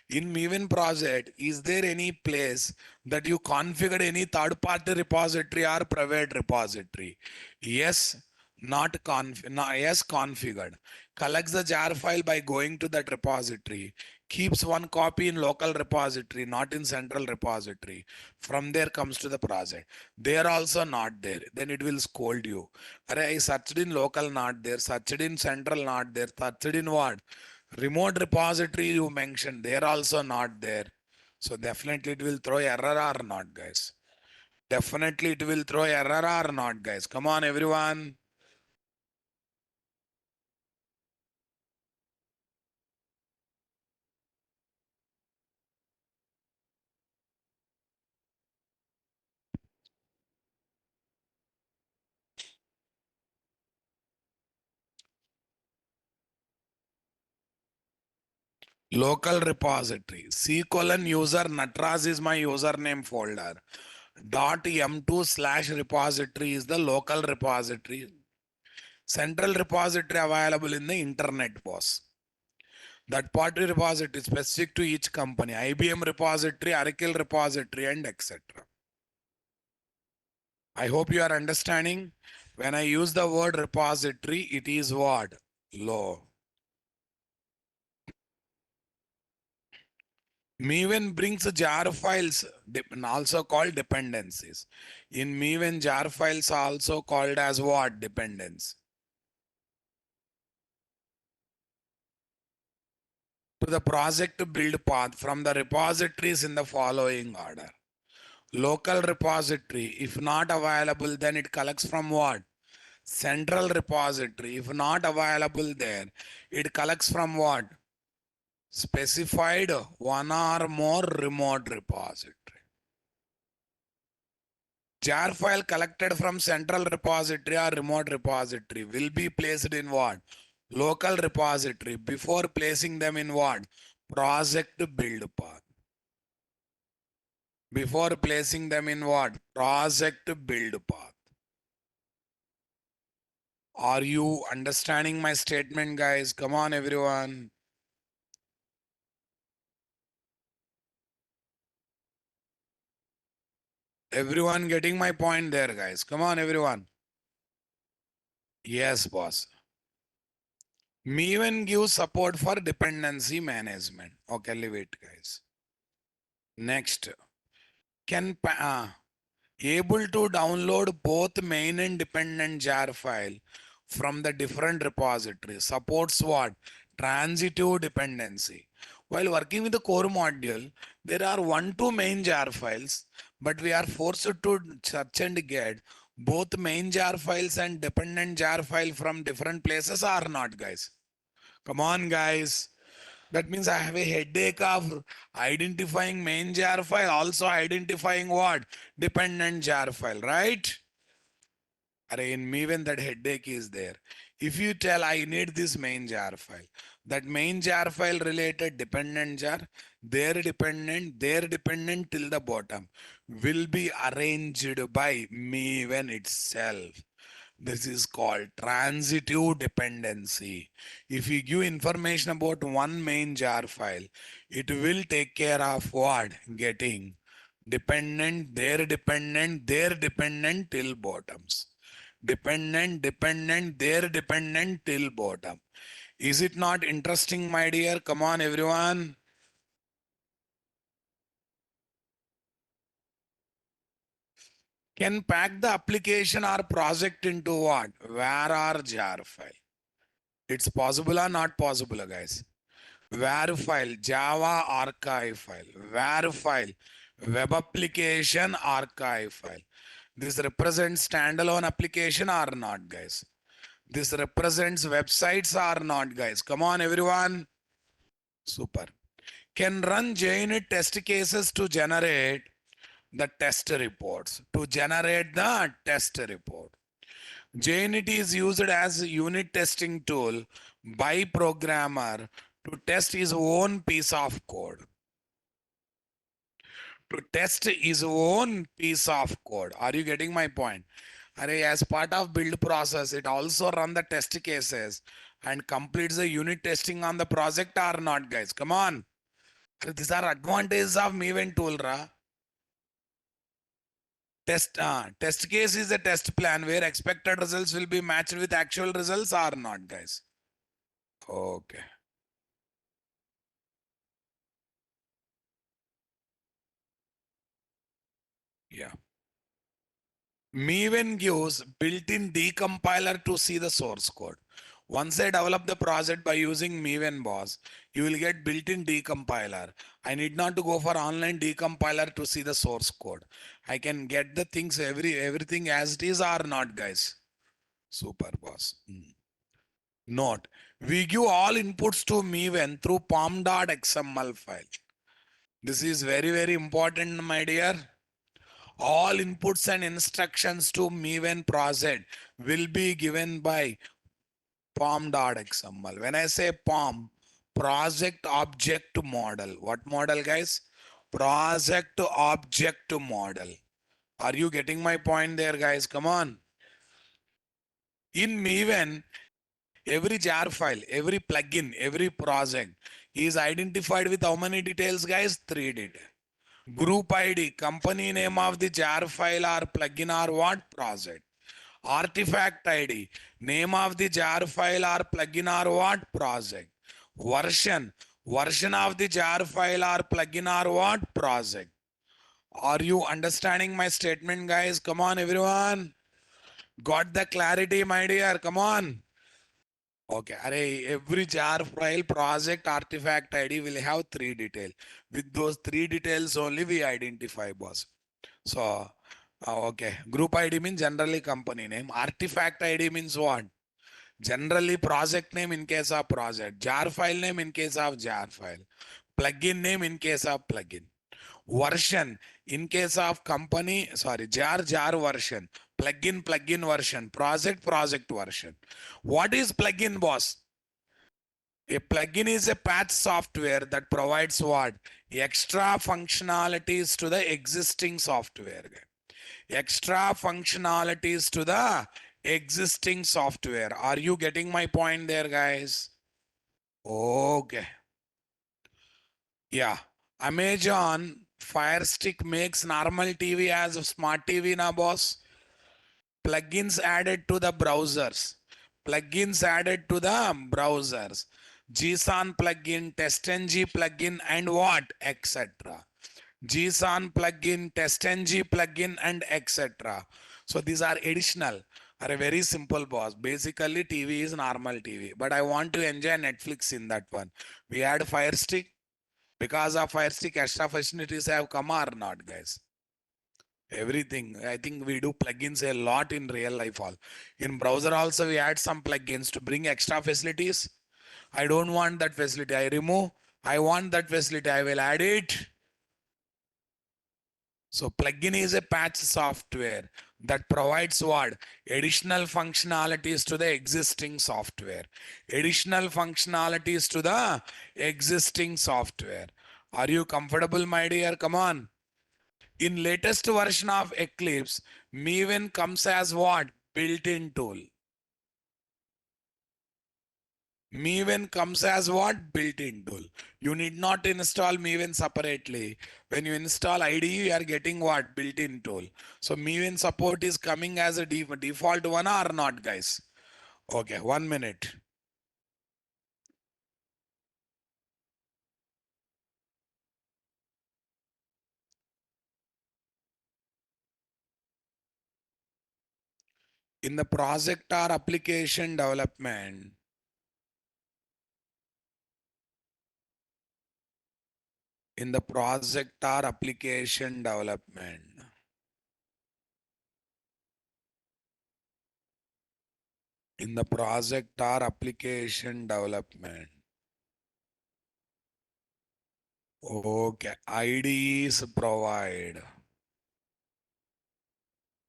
In Maven project, is there any place that you configured any third party repository or private repository? Yes, yes, configured. Collects the jar file by going to that repository. Keeps one copy in local repository, not in central repository. From there comes to the project. They are also not there. Then it will scold you. I searched in local, not there. Searched in central, not there. Searched in what? Remote repository you mentioned. They're also not there. So definitely it will throw error or not, guys. Definitely it will throw error or not, guys. Come on, everyone. Local repository. C colon user Natraz is my username folder. Dot M2 slash repository is the local repository. Central repository available in the internet, boss. That party repository specific to each company. IBM repository, Oracle repository, and etc. I hope you are understanding. When I use the word repository, it is what? Low. Maven brings jar files, also called dependencies. In Maven, jar files are also called as what? Dependence. to the project build path from the repositories in the following order. Local repository, if not available, then it collects from what? Central repository. If not available there, it collects from what? Specified one or more remote repository. Jar file collected from central repository or remote repository will be placed in what? Local repository before placing them in what? Project build path. Before placing them in what? Project build path. Are you understanding my statement, guys? Come on, everyone. Everyone getting my point there, guys? Come on, everyone. Yes, boss. Maven gives support for dependency management. Okay, leave it, guys. Next, able to download both main and dependent jar file from the different repositories. Supports what? Transitive dependency. While working with the core module, there are 1-2 main jar files, but we are forced to search and get both main jar files and dependent jar file from different places or not, guys. Come on, guys. That means I have a headache of identifying main jar file, also identifying what? Dependent jar file, right? In me when that headache is there. If you tell I need this main jar file, that main jar file related dependent jar, their dependent till the bottom will be arranged by me when itself. This is called transitive dependency. If you give information about one main jar file, it will take care of what? Getting their dependent till bottoms. Their dependent till bottom. Is it not interesting, my dear? Come on, everyone. Can pack the application or project into what? Where or jar file? It's possible or not possible, guys? Var file, Java archive file, var file, web application archive file. This represents standalone application or not, guys? This represents websites or not, guys? Come on, everyone. Super. Can run JUnit test cases to generate the test reports. To generate the test report. JUnit is used as a unit testing tool by programmer to test his own piece of code. To test his own piece of code. Are you getting my point? As part of build process, it also run the test cases and completes the unit testing on the project or not, guys. Come on. These are advantages of Maven tool, ra. Test case is a test plan where expected results will be matched with actual results or not, guys. Okay. Yeah. Maven gives built-in decompiler to see the source code. Once I develop the project by using Maven boss, you will get built-in decompiler. I need not to go for online decompiler to see the source code. I can get the things everything as it is or not, guys. Super boss. Note, we give all inputs to Maven through pom.xml file. This is very important, my dear. All inputs and instructions to Maven project will be given by pom.xml. When I say pom, project object model. What model, guys? Project object model. Are you getting my point there, guys? Come on. In Maven, every jar file, every plugin, every project is identified with how many details, guys? 3 details. Group ID, company name of the jar file or plugin or what? Project. Artifact ID, name of the jar file or plugin or what? Project. Version of the jar file or plugin or what? Project. Are you understanding my statement, guys? Come on, everyone. Got the clarity, my dear? Come on. Okay, array, every jar file project artifact ID will have 3 details. With those 3 details only we identify, boss. So, okay, group ID means generally company name. Artifact ID means what? Generally project name in case of project. Jar file name in case of jar file. Plugin name in case of plugin. Version in case of company, sorry, jar version. Plugin version. Project version. What is plugin, boss? A plugin is a patch software that provides what? Extra functionalities to the existing software. Extra functionalities to the existing software. Are you getting my point there, guys? Okay. Yeah. Amazon Fire Stick makes normal TV as a smart TV now, boss. Plugins added to the browsers. Plugins added to the browsers. JSON plugin, TestNG plugin, and what? Etc. JSON plugin, TestNG plugin, and etc. So these are additional. Are a very simple, boss. Basically, TV is normal TV, but I want to enjoy Netflix in that one. We add Fire Stick. Because of Fire Stick, extra facilities have come or not, guys? Everything. I think we do plugins a lot in real life. All in browser also we add some plugins to bring extra facilities. I don't want that facility. I remove. I want that facility. I will add it. So plugin is a patch software that provides what? Additional functionalities to the existing software. Additional functionalities to the existing software. Are you comfortable, my dear? Come on. In latest version of Eclipse, Maven comes as what? Built-in tool. Maven comes as what? Built-in tool. You need not install Maven separately. When you install IDE, you are getting what? Built-in tool. So Maven support is coming as a default one or not, guys? Okay, 1 minute. In the project or application development, in the project or application development, in the project or application development. Okay, IDs provide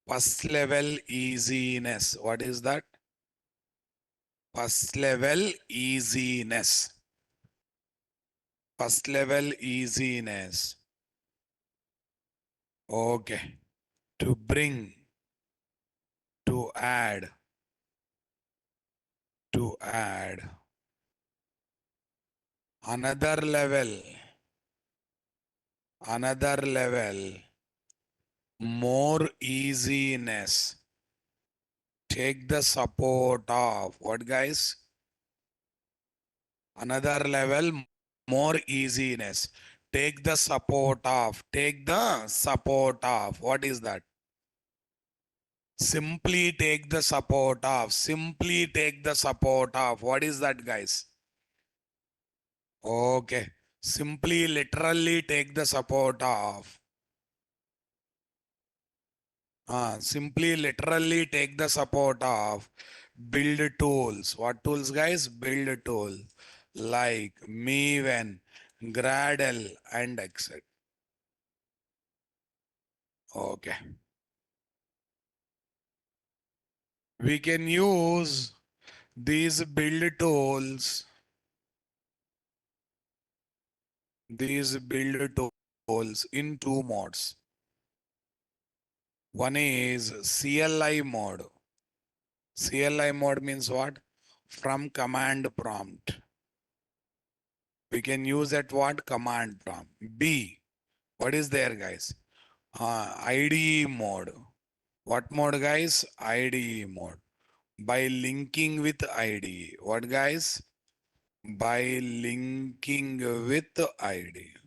first level easiness. What is that? First level easiness. First level easiness. Okay, to bring, to add, to add another level, another level, more easiness. Take the support of what, guys? Another level, more easiness. Take the support of. Take the support of. What is that? Simply take the support of. Simply take the support of. What is that, guys? Okay. Simply, literally take the support of. Simply, literally take the support of build tools. What tools, guys? Build tool like Maven, Gradle, and etc. Okay. We can use these build tools in two modes. One is CLI mode. CLI mode means what? From command prompt. We can use at what? Command prompt. B. What is there, guys? IDE mode. What mode, guys? IDE mode. By linking with IDE. What, guys? By linking with IDE.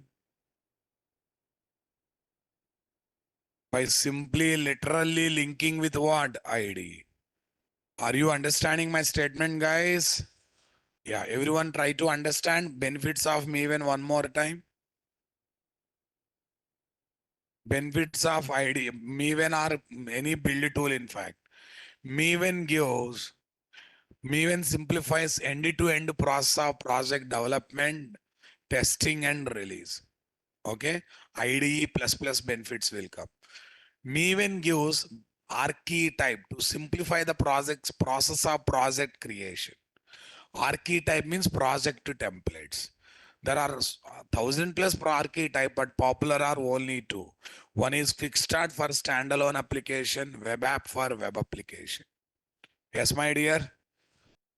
By simply literally linking with what? IDE. Are you understanding my statement, guys? Yeah, everyone try to understand benefits of Maven one more time. Benefits of ID, Maven or any build tool in fact. Maven gives, Maven simplifies end-to-end process of project development, testing and release. Okay, IDE plus plus benefits will come. Maven gives archetype to simplify the project's process of project creation. Archetype means project templates. There are 1,000+ per archetype, but popular are only two. One is Quick Start for standalone application, Web App for web application. Yes, my dear.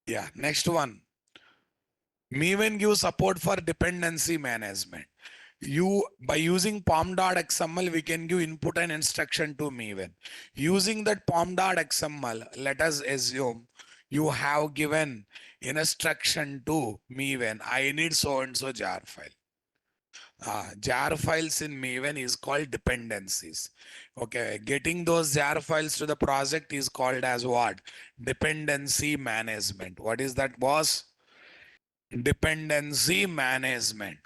Yeah. Next one. Maven gives support for dependency management. By using pom.xml, we can give input and instruction to Maven. Using that pom.xml, let us assume you have given instruction to Maven. I need so and so jar file. Jar files in Maven is called dependencies. Okay, getting those jar files to the project is called as what? Dependency management. What is that, boss? Dependency management.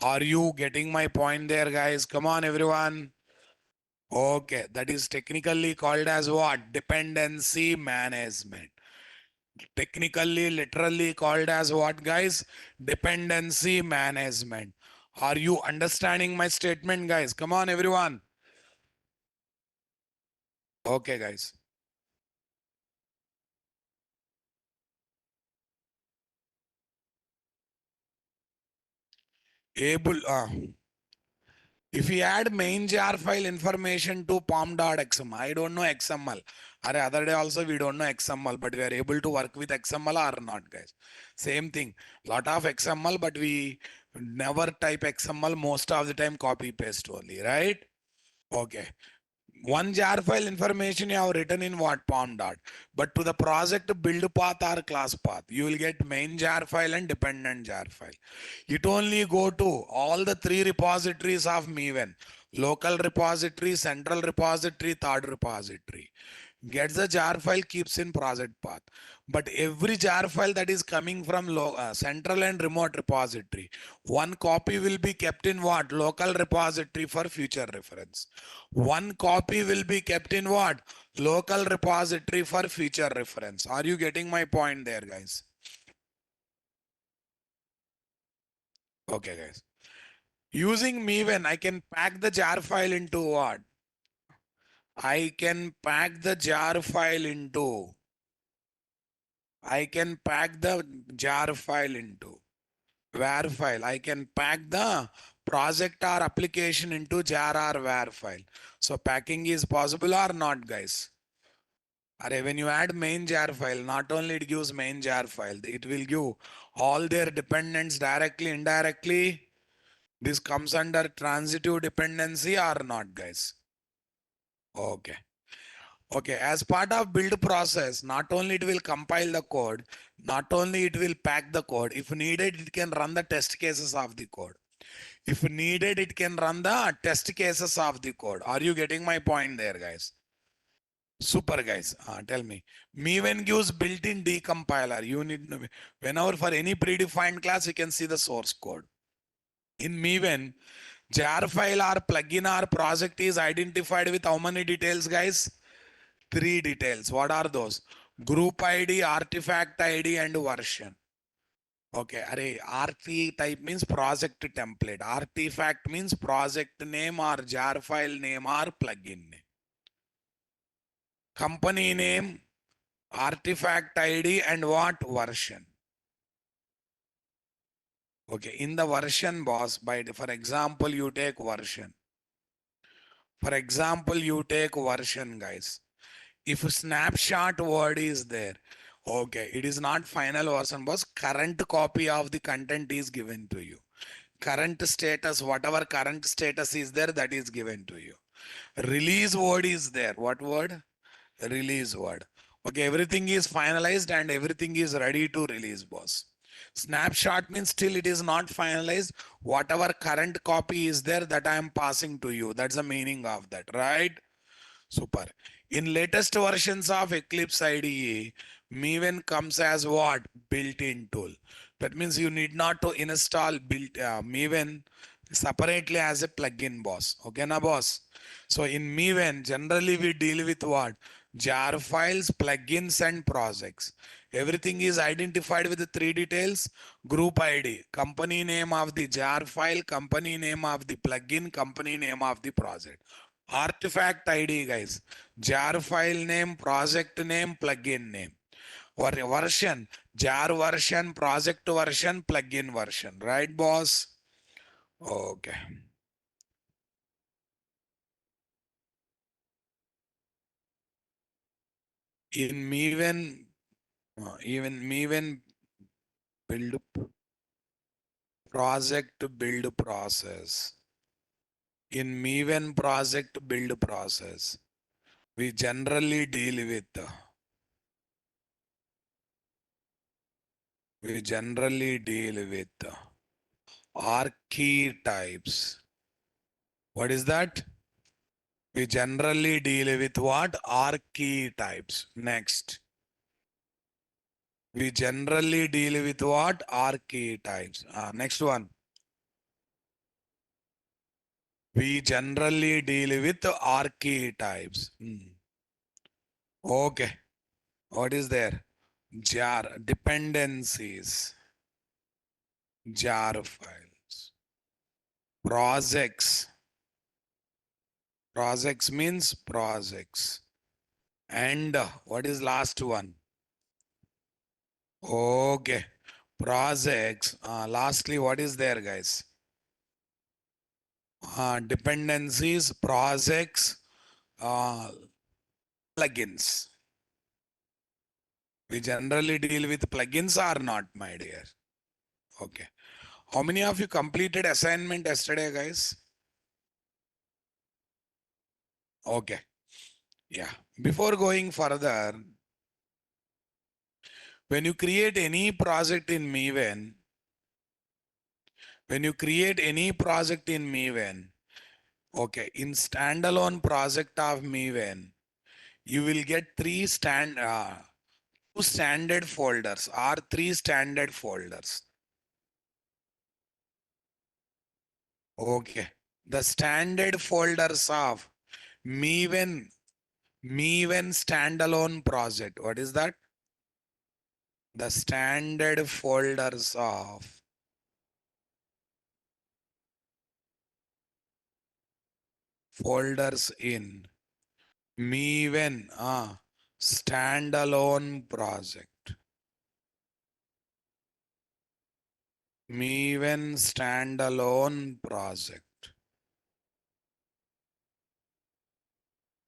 Are you getting my point there, guys? Come on, everyone. Okay, that is technically called as what? Dependency management. Technically, literally called as what, guys? Dependency management. Are you understanding my statement, guys? Come on, everyone. Okay, guys. Able, if we add main jar file information to pom.xml, I don't know XML. Other day also we don't know XML, but we are able to work with XML or not, guys. Same thing. Lot of XML, but we never type XML. Most of the time copy paste only, right? Okay. One jar file information you have written in what pom dot, but to the project build path or class path, you will get main jar file and dependent jar file. It only go to all the three repositories of Maven: local repository, central repository, third repository. Gets the jar file, keeps in project path. But every jar file that is coming from central and remote repository, one copy will be kept in what? Local repository for future reference. One copy will be kept in what? Local repository for future reference. Are you getting my point there, guys? Okay, guys. Using Maven, I can pack the jar file into what? I can pack the jar file into. I can pack the jar file into var file. I can pack the project or application into jar or var file. So packing is possible or not, guys? When you add main jar file, not only it gives main jar file, it will give all their dependents directly, indirectly. This comes under transitive dependency or not, guys? Okay. Okay, as part of build process, not only it will compile the code, not only it will pack the code. If needed, it can run the test cases of the code. If needed, it can run the test cases of the code. Are you getting my point there, guys? Super, guys. Tell me. Maven gives built-in decompiler. You need, whenever for any predefined class, you can see the source code. In Maven, jar file or plugin or project is identified with how many details, guys? Three details. What are those? Group ID, artifact ID, and version. Okay, RT type means project template. Artifact means project name or jar file name or plugin name. Company name, artifact ID, and what version. Okay, in the version, boss, for example, you take version. For example, you take version, guys. If snapshot word is there, okay, it is not final version, boss. Current copy of the content is given to you. Current status, whatever current status is there, that is given to you. Release word is there. What word? Release word. Okay, everything is finalized and everything is ready to release, boss. Snapshot means still it is not finalized. Whatever current copy is there, that I am passing to you. That's the meaning of that, right? Super. In latest versions of Eclipse IDE, Maven comes as what? Built-in tool. That means you need not to install Maven separately as a plugin, boss. Okay, na boss? So in Maven, generally we deal with what? Jar files, plugins, and projects. Everything is identified with the three details: group ID, company name of the jar file, company name of the plugin, company name of the project. Artifact ID, guys. Jar file name, project name, plugin name. Or version, jar version, project version, plugin version. Right, boss? Okay. In even Maven build project build process. In Maven project build process, we generally deal with we generally deal with archetypes. What is that? We generally deal with what? Archetypes. Next. We generally deal with what? Archetypes. Next one. We generally deal with archetypes. Okay. What is there? Jar dependencies. Jar files. Projects. Projects means projects. And what is last one? Okay. Projects. Lastly, what is there, guys? Dependencies, projects, uh, plugins. We generally deal with plugins or not, my dear? Okay. How many of you completed assignment yesterday, guys? Okay. Yeah. Before going further, when you create any project in Maven, okay, in standalone project of Maven, you will get two standard folders or three standard folders. Okay. The standard folders of Maven, Maven standalone project. What is that? The standard folders in Maven standalone project. Maven standalone project.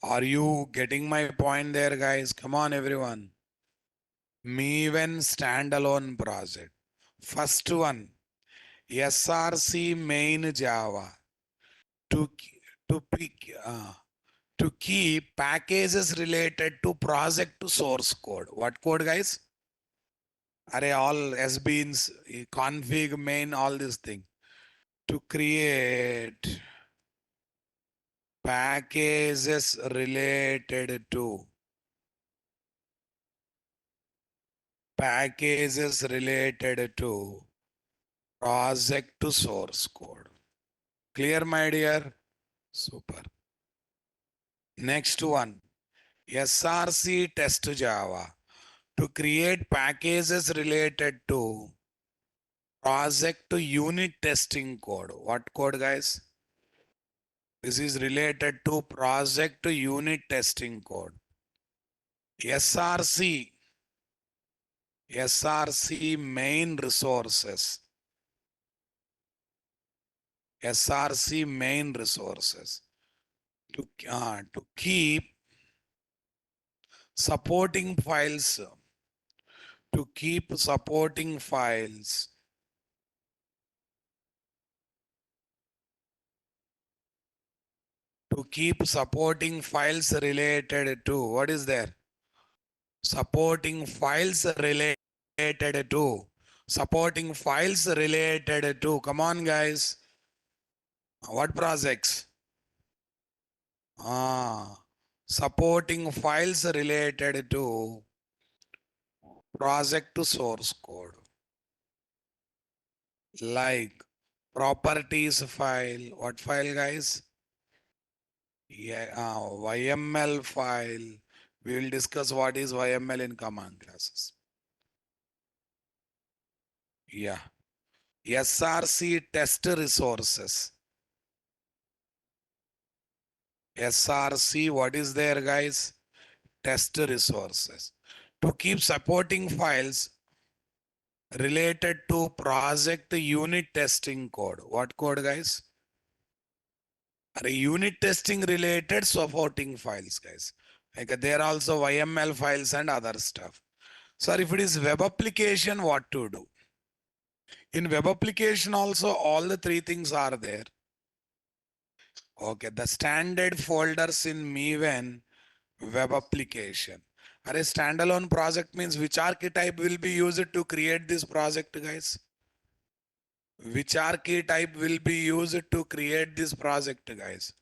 Are you getting my point there, guys? Come on, everyone. Maven standalone project. First one, SRC main Java to to pick to keep packages related to project to source code. What code, guys? Array all SBeans, config main, all this thing. To create packages related to project to source code. Clear, my dear? Super. Next one, SRC test Java to create packages related to project to unit testing code. What code, guys? This is related to project to unit testing code. SRC, SRC main resources. SRC main resources to keep supporting files, to keep supporting files, to keep supporting files related to, what is there? Supporting files related to, supporting files related to, come on, guys. What projects? Supporting files related to project to source code, like properties file. What file, guys? Yeah, YML file. We will discuss what is YML in command classes. Yeah. SRC test resources. SRC, what is there, guys? Test resources. To keep supporting files related to project unit testing code. What code, guys? Are unit testing related supporting files, guys. Like there are also YML files and other stuff. So if it is web application, what to do? In web application also, all the three things are there. Okay, the standard folders in Maven web application. Are a standalone project means which archetype will be used to create this project, guys? Which archetype will be used to create this project, guys?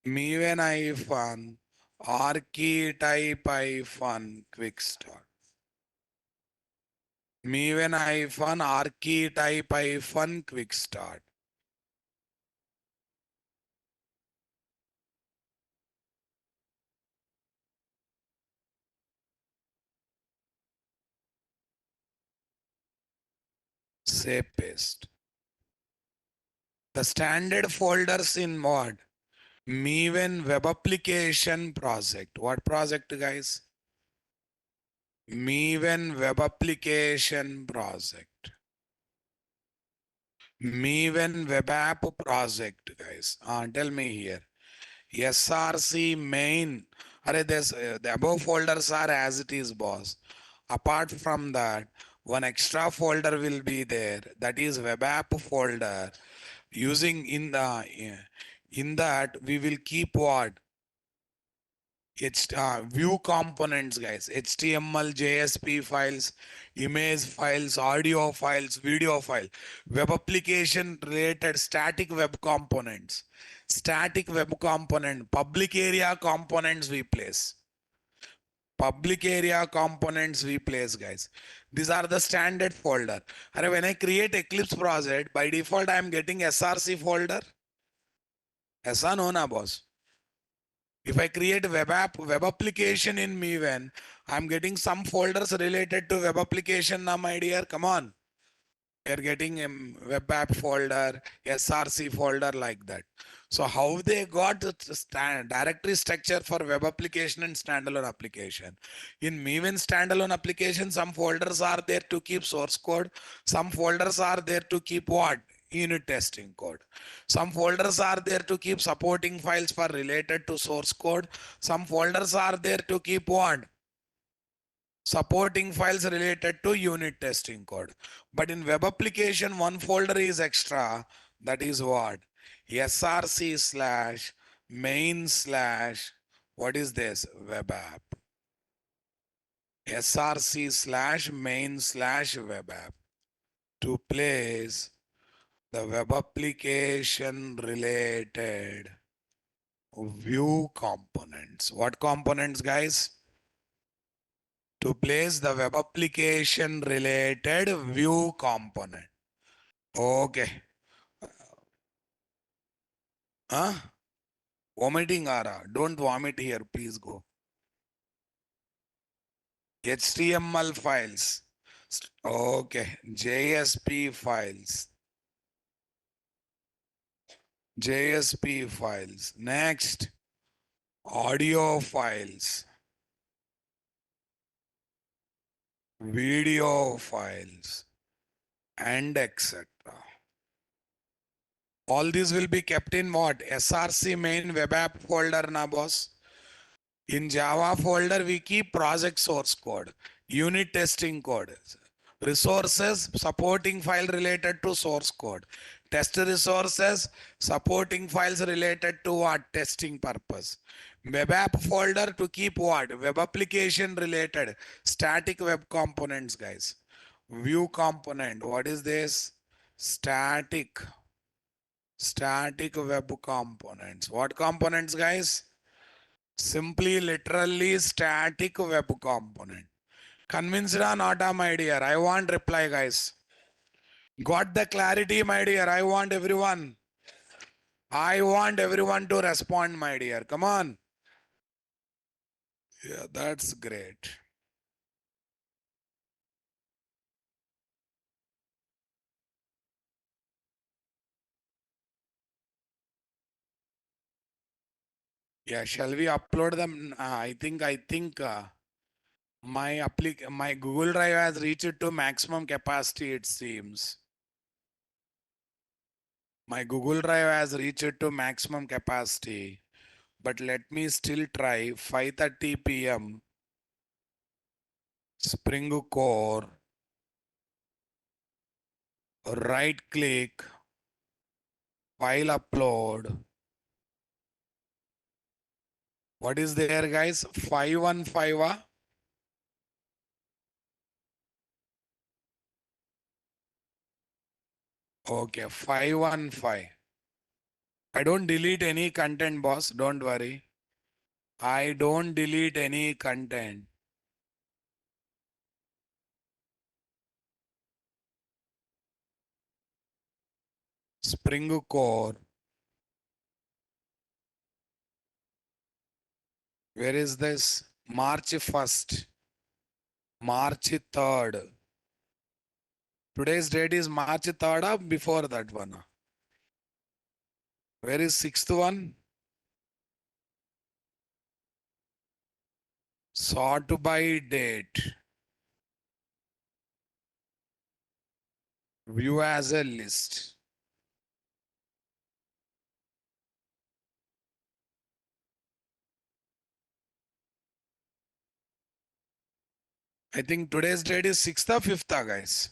Maven hyphen archetype hyphen quick start. Maven hyphen archetype hyphen quick start. Say paste. The standard folders in what? Maven web application project. What project, guys? Maven web application project. Maven web app project, guys. Tell me here. SRC main. The above folders are as it is, boss. Apart from that, one extra folder will be there. That is web app folder. Using in that we will keep what? It's view components, guys. HTML, JSP files, image files, audio files, video file, web application related static web components, static web component, public area components we place. Public area components we place, guys. These are the standard folder. And when I create Eclipse project, by default, I am getting SRC folder. ऐसा no na, boss. If I create web app, web application in Maven, I'm getting some folders related to web application now, my dear. Come on. You're getting a web app folder, SRC folder like that. So how they got the directory structure for web application and standalone application? In Maven standalone application, some folders are there to keep source code. Some folders are there to keep what? Unit testing code. Some folders are there to keep supporting files for related to source code. Some folders are there to keep what? Supporting files related to unit testing code. But in web application, one folder is extra. That is what? SRC slash main slash, what is this? Web app. SRC slash main slash web app. To place the web application related view components. What components, guys? To place the web application related view component. Okay. Huh? Vomiting Ara. Don't vomit here. Please go. HTML files. Okay. JSP files. JSP files. Next. Audio files. Video files. And etc. All these will be kept in what? SRC main web app folder na, boss. In Java folder, we keep project source code, unit testing code, resources, supporting file related to source code, test resources, supporting files related to what? Testing purpose. Web app folder to keep what? Web application related, static web components, guys. View component, what is this? Static web components. What components, guys? Simply literally static web component. Convinced or not, my dear? I want reply, guys. Got the clarity, my dear? I want everyone. I want everyone to respond, my dear. Come on. Yeah, that's great. Yeah, shall we upload them? I think my Google Drive has reached to maximum capacity, it seems. My Google Drive has reached to maximum capacity, but let me still try 5:30 p.m. Spring Core, right click, file upload. What is there, guys? 515. Okay, 515. I don't delete any content, boss. Don't worry. I don't delete any content. Spring Core. Where is this? March 1st. March 3rd. Today's date is March 3rd or before that one? Where is 6th one? Sort by date. View as a list. I think today's date is 6th or 5th, guys.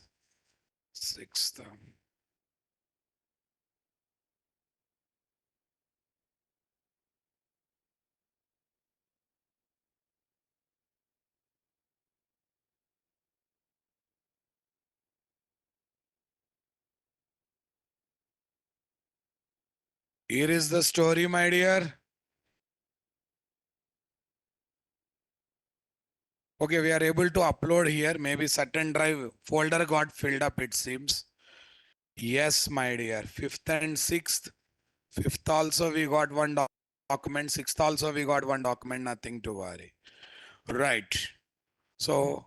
6th. Here is the story, my dear. Okay, we are able to upload here. Maybe certain drive folder got filled up, it seems. Yes, my dear. 5th and 6th. 5th also we got one document. 6th also we got one document. Nothing to worry. Right. So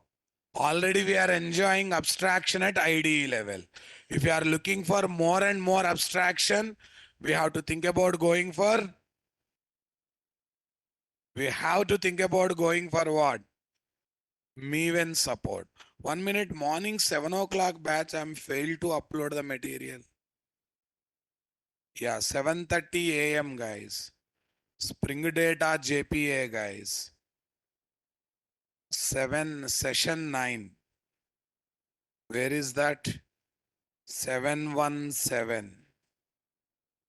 already we are enjoying abstraction at IDE level. If you are looking for more and more abstraction, we have to think about going for. We have to think about going for what? Maven support. 1 minute, morning 7 o'clock batch. I'm failed to upload the material. Yeah, 7:30 a.m. guys. Spring Data JPA guys. 7 session 9. Where is that? 717.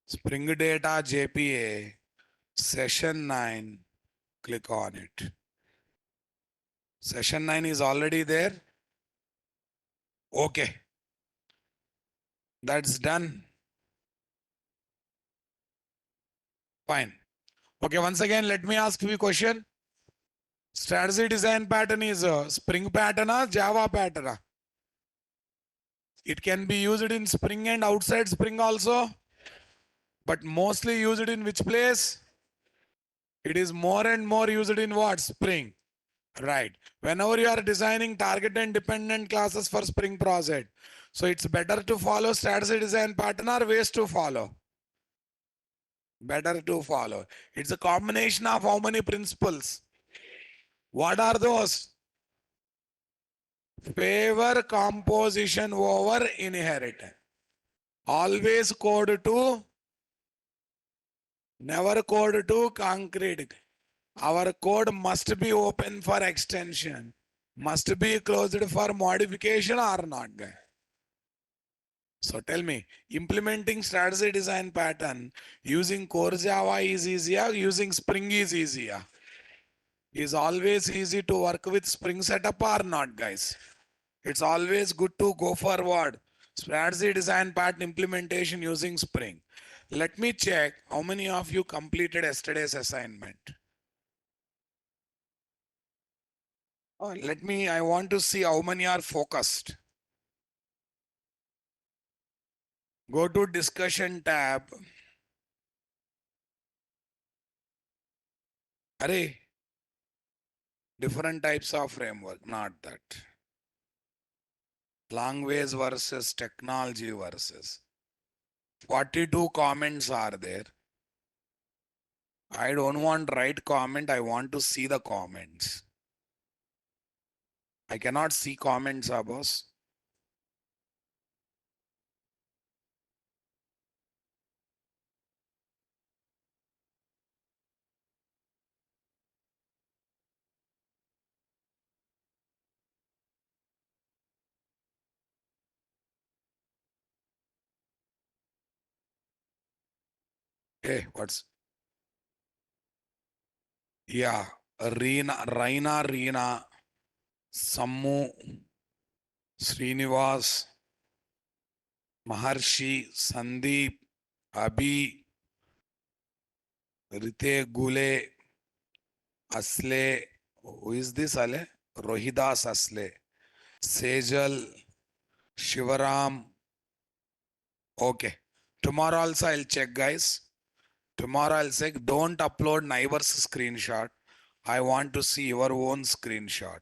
Spring Data JPA session 9. Click on it. Session 9 is already there. Okay. That's done. Fine. Okay, once again, let me ask you a question. Strategy design pattern is a Spring pattern or Java pattern? It can be used in Spring and outside Spring also, but mostly used in which place? It is more and more used in what? Spring. Right. Whenever you are designing target and dependent classes for Spring project, so it's better to follow strategy design pattern or ways to follow? Better to follow. It's a combination of how many principles? What are those? Favor composition over inheritance. Always code to, never code to concrete. Our code must be open for extension. Must be closed for modification or not. So tell me, implementing strategy design pattern using core Java is easier, using Spring is easier. Is always easy to work with Spring setup or not, guys? It's always good to go forward. Strategy design pattern implementation using Spring. Let me check how many of you completed yesterday's assignment. Oh, I want to see how many are focused. Go to discussion tab. Array, different types of framework, not that. Language versus technology versus. 42 comments are there. I don't want write comment. I want to see the comments. I cannot see comments, boss. Hey, what's yeah? Reena, Sammu, Srinivas, Maharshi, Sandeep, Abhi, Rite Gule, Asle. Who is this Ale? Rohidas Asle, Sejal, Shivaram. Okay. Tomorrow also I'll check, guys. Tomorrow I'll say don't upload neighbor's screenshot. I want to see your own screenshot.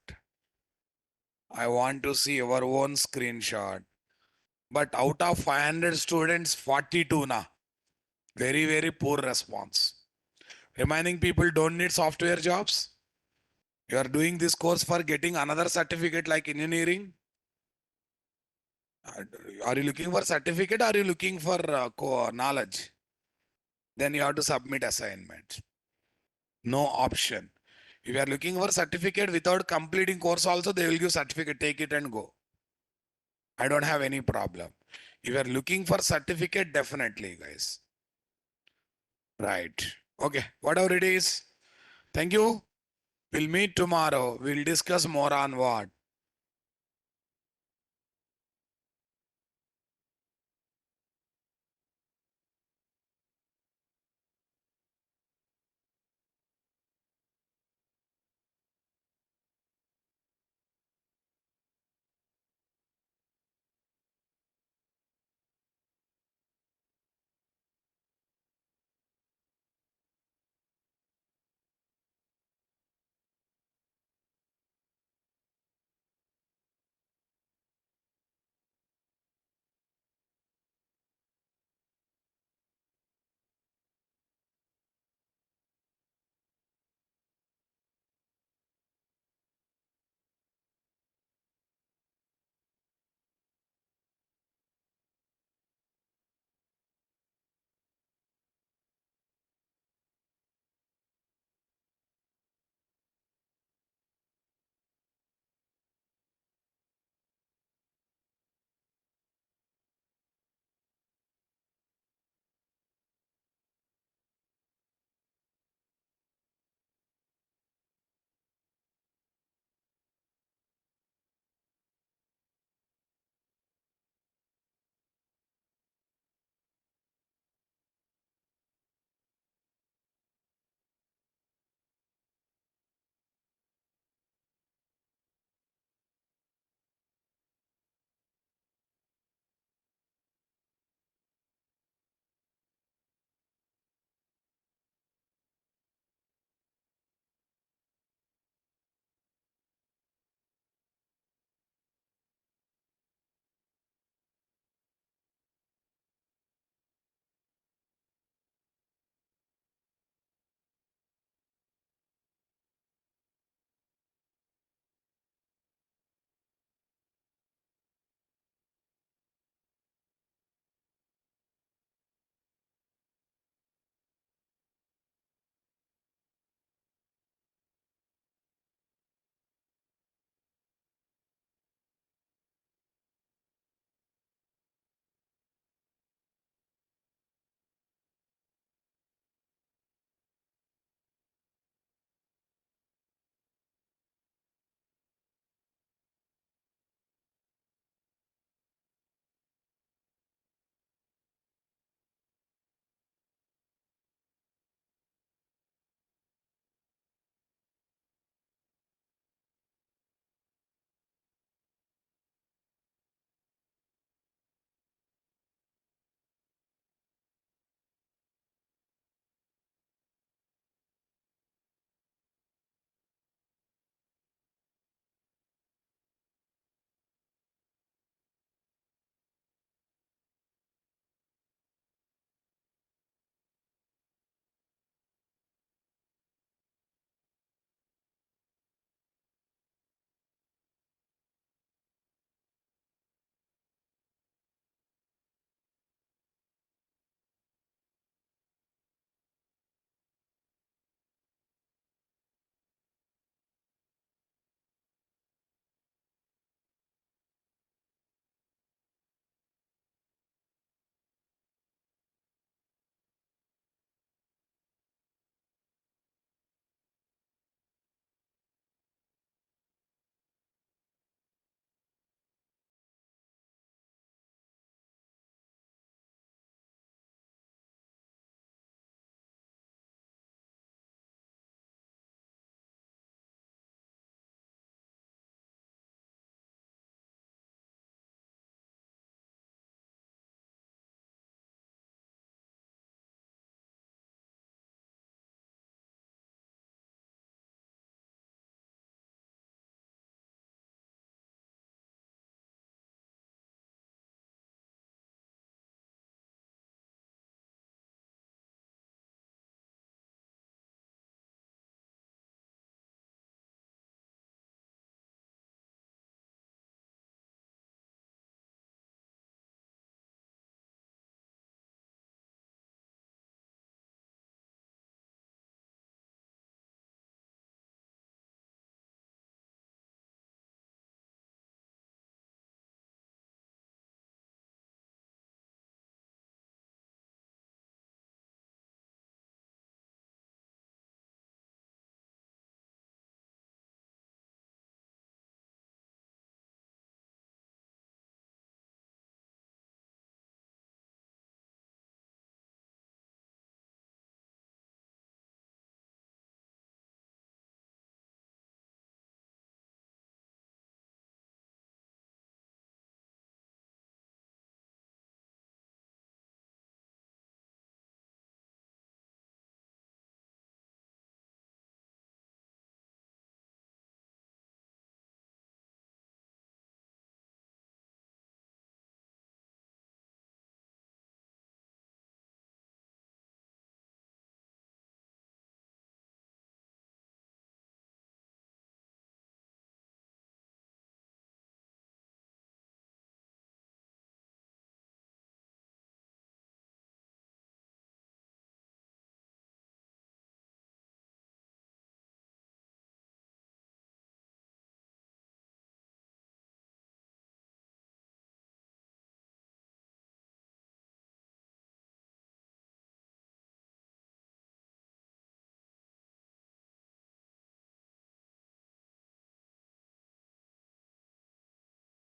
I want to see your own screenshot. But out of 500 students, 42 na. Very, very poor response. Remaining people don't need software jobs. You are doing this course for getting another certificate like engineering. Are you looking for certificate? Or are you looking for knowledge? Then you have to submit assignment. No option. If you are looking for certificate without completing course also, they will give certificate, take it and go. I don't have any problem. If you are looking for certificate, definitely, guys. Right. Okay. Whatever it is. Thank you. We'll meet tomorrow. We'll discuss more on what?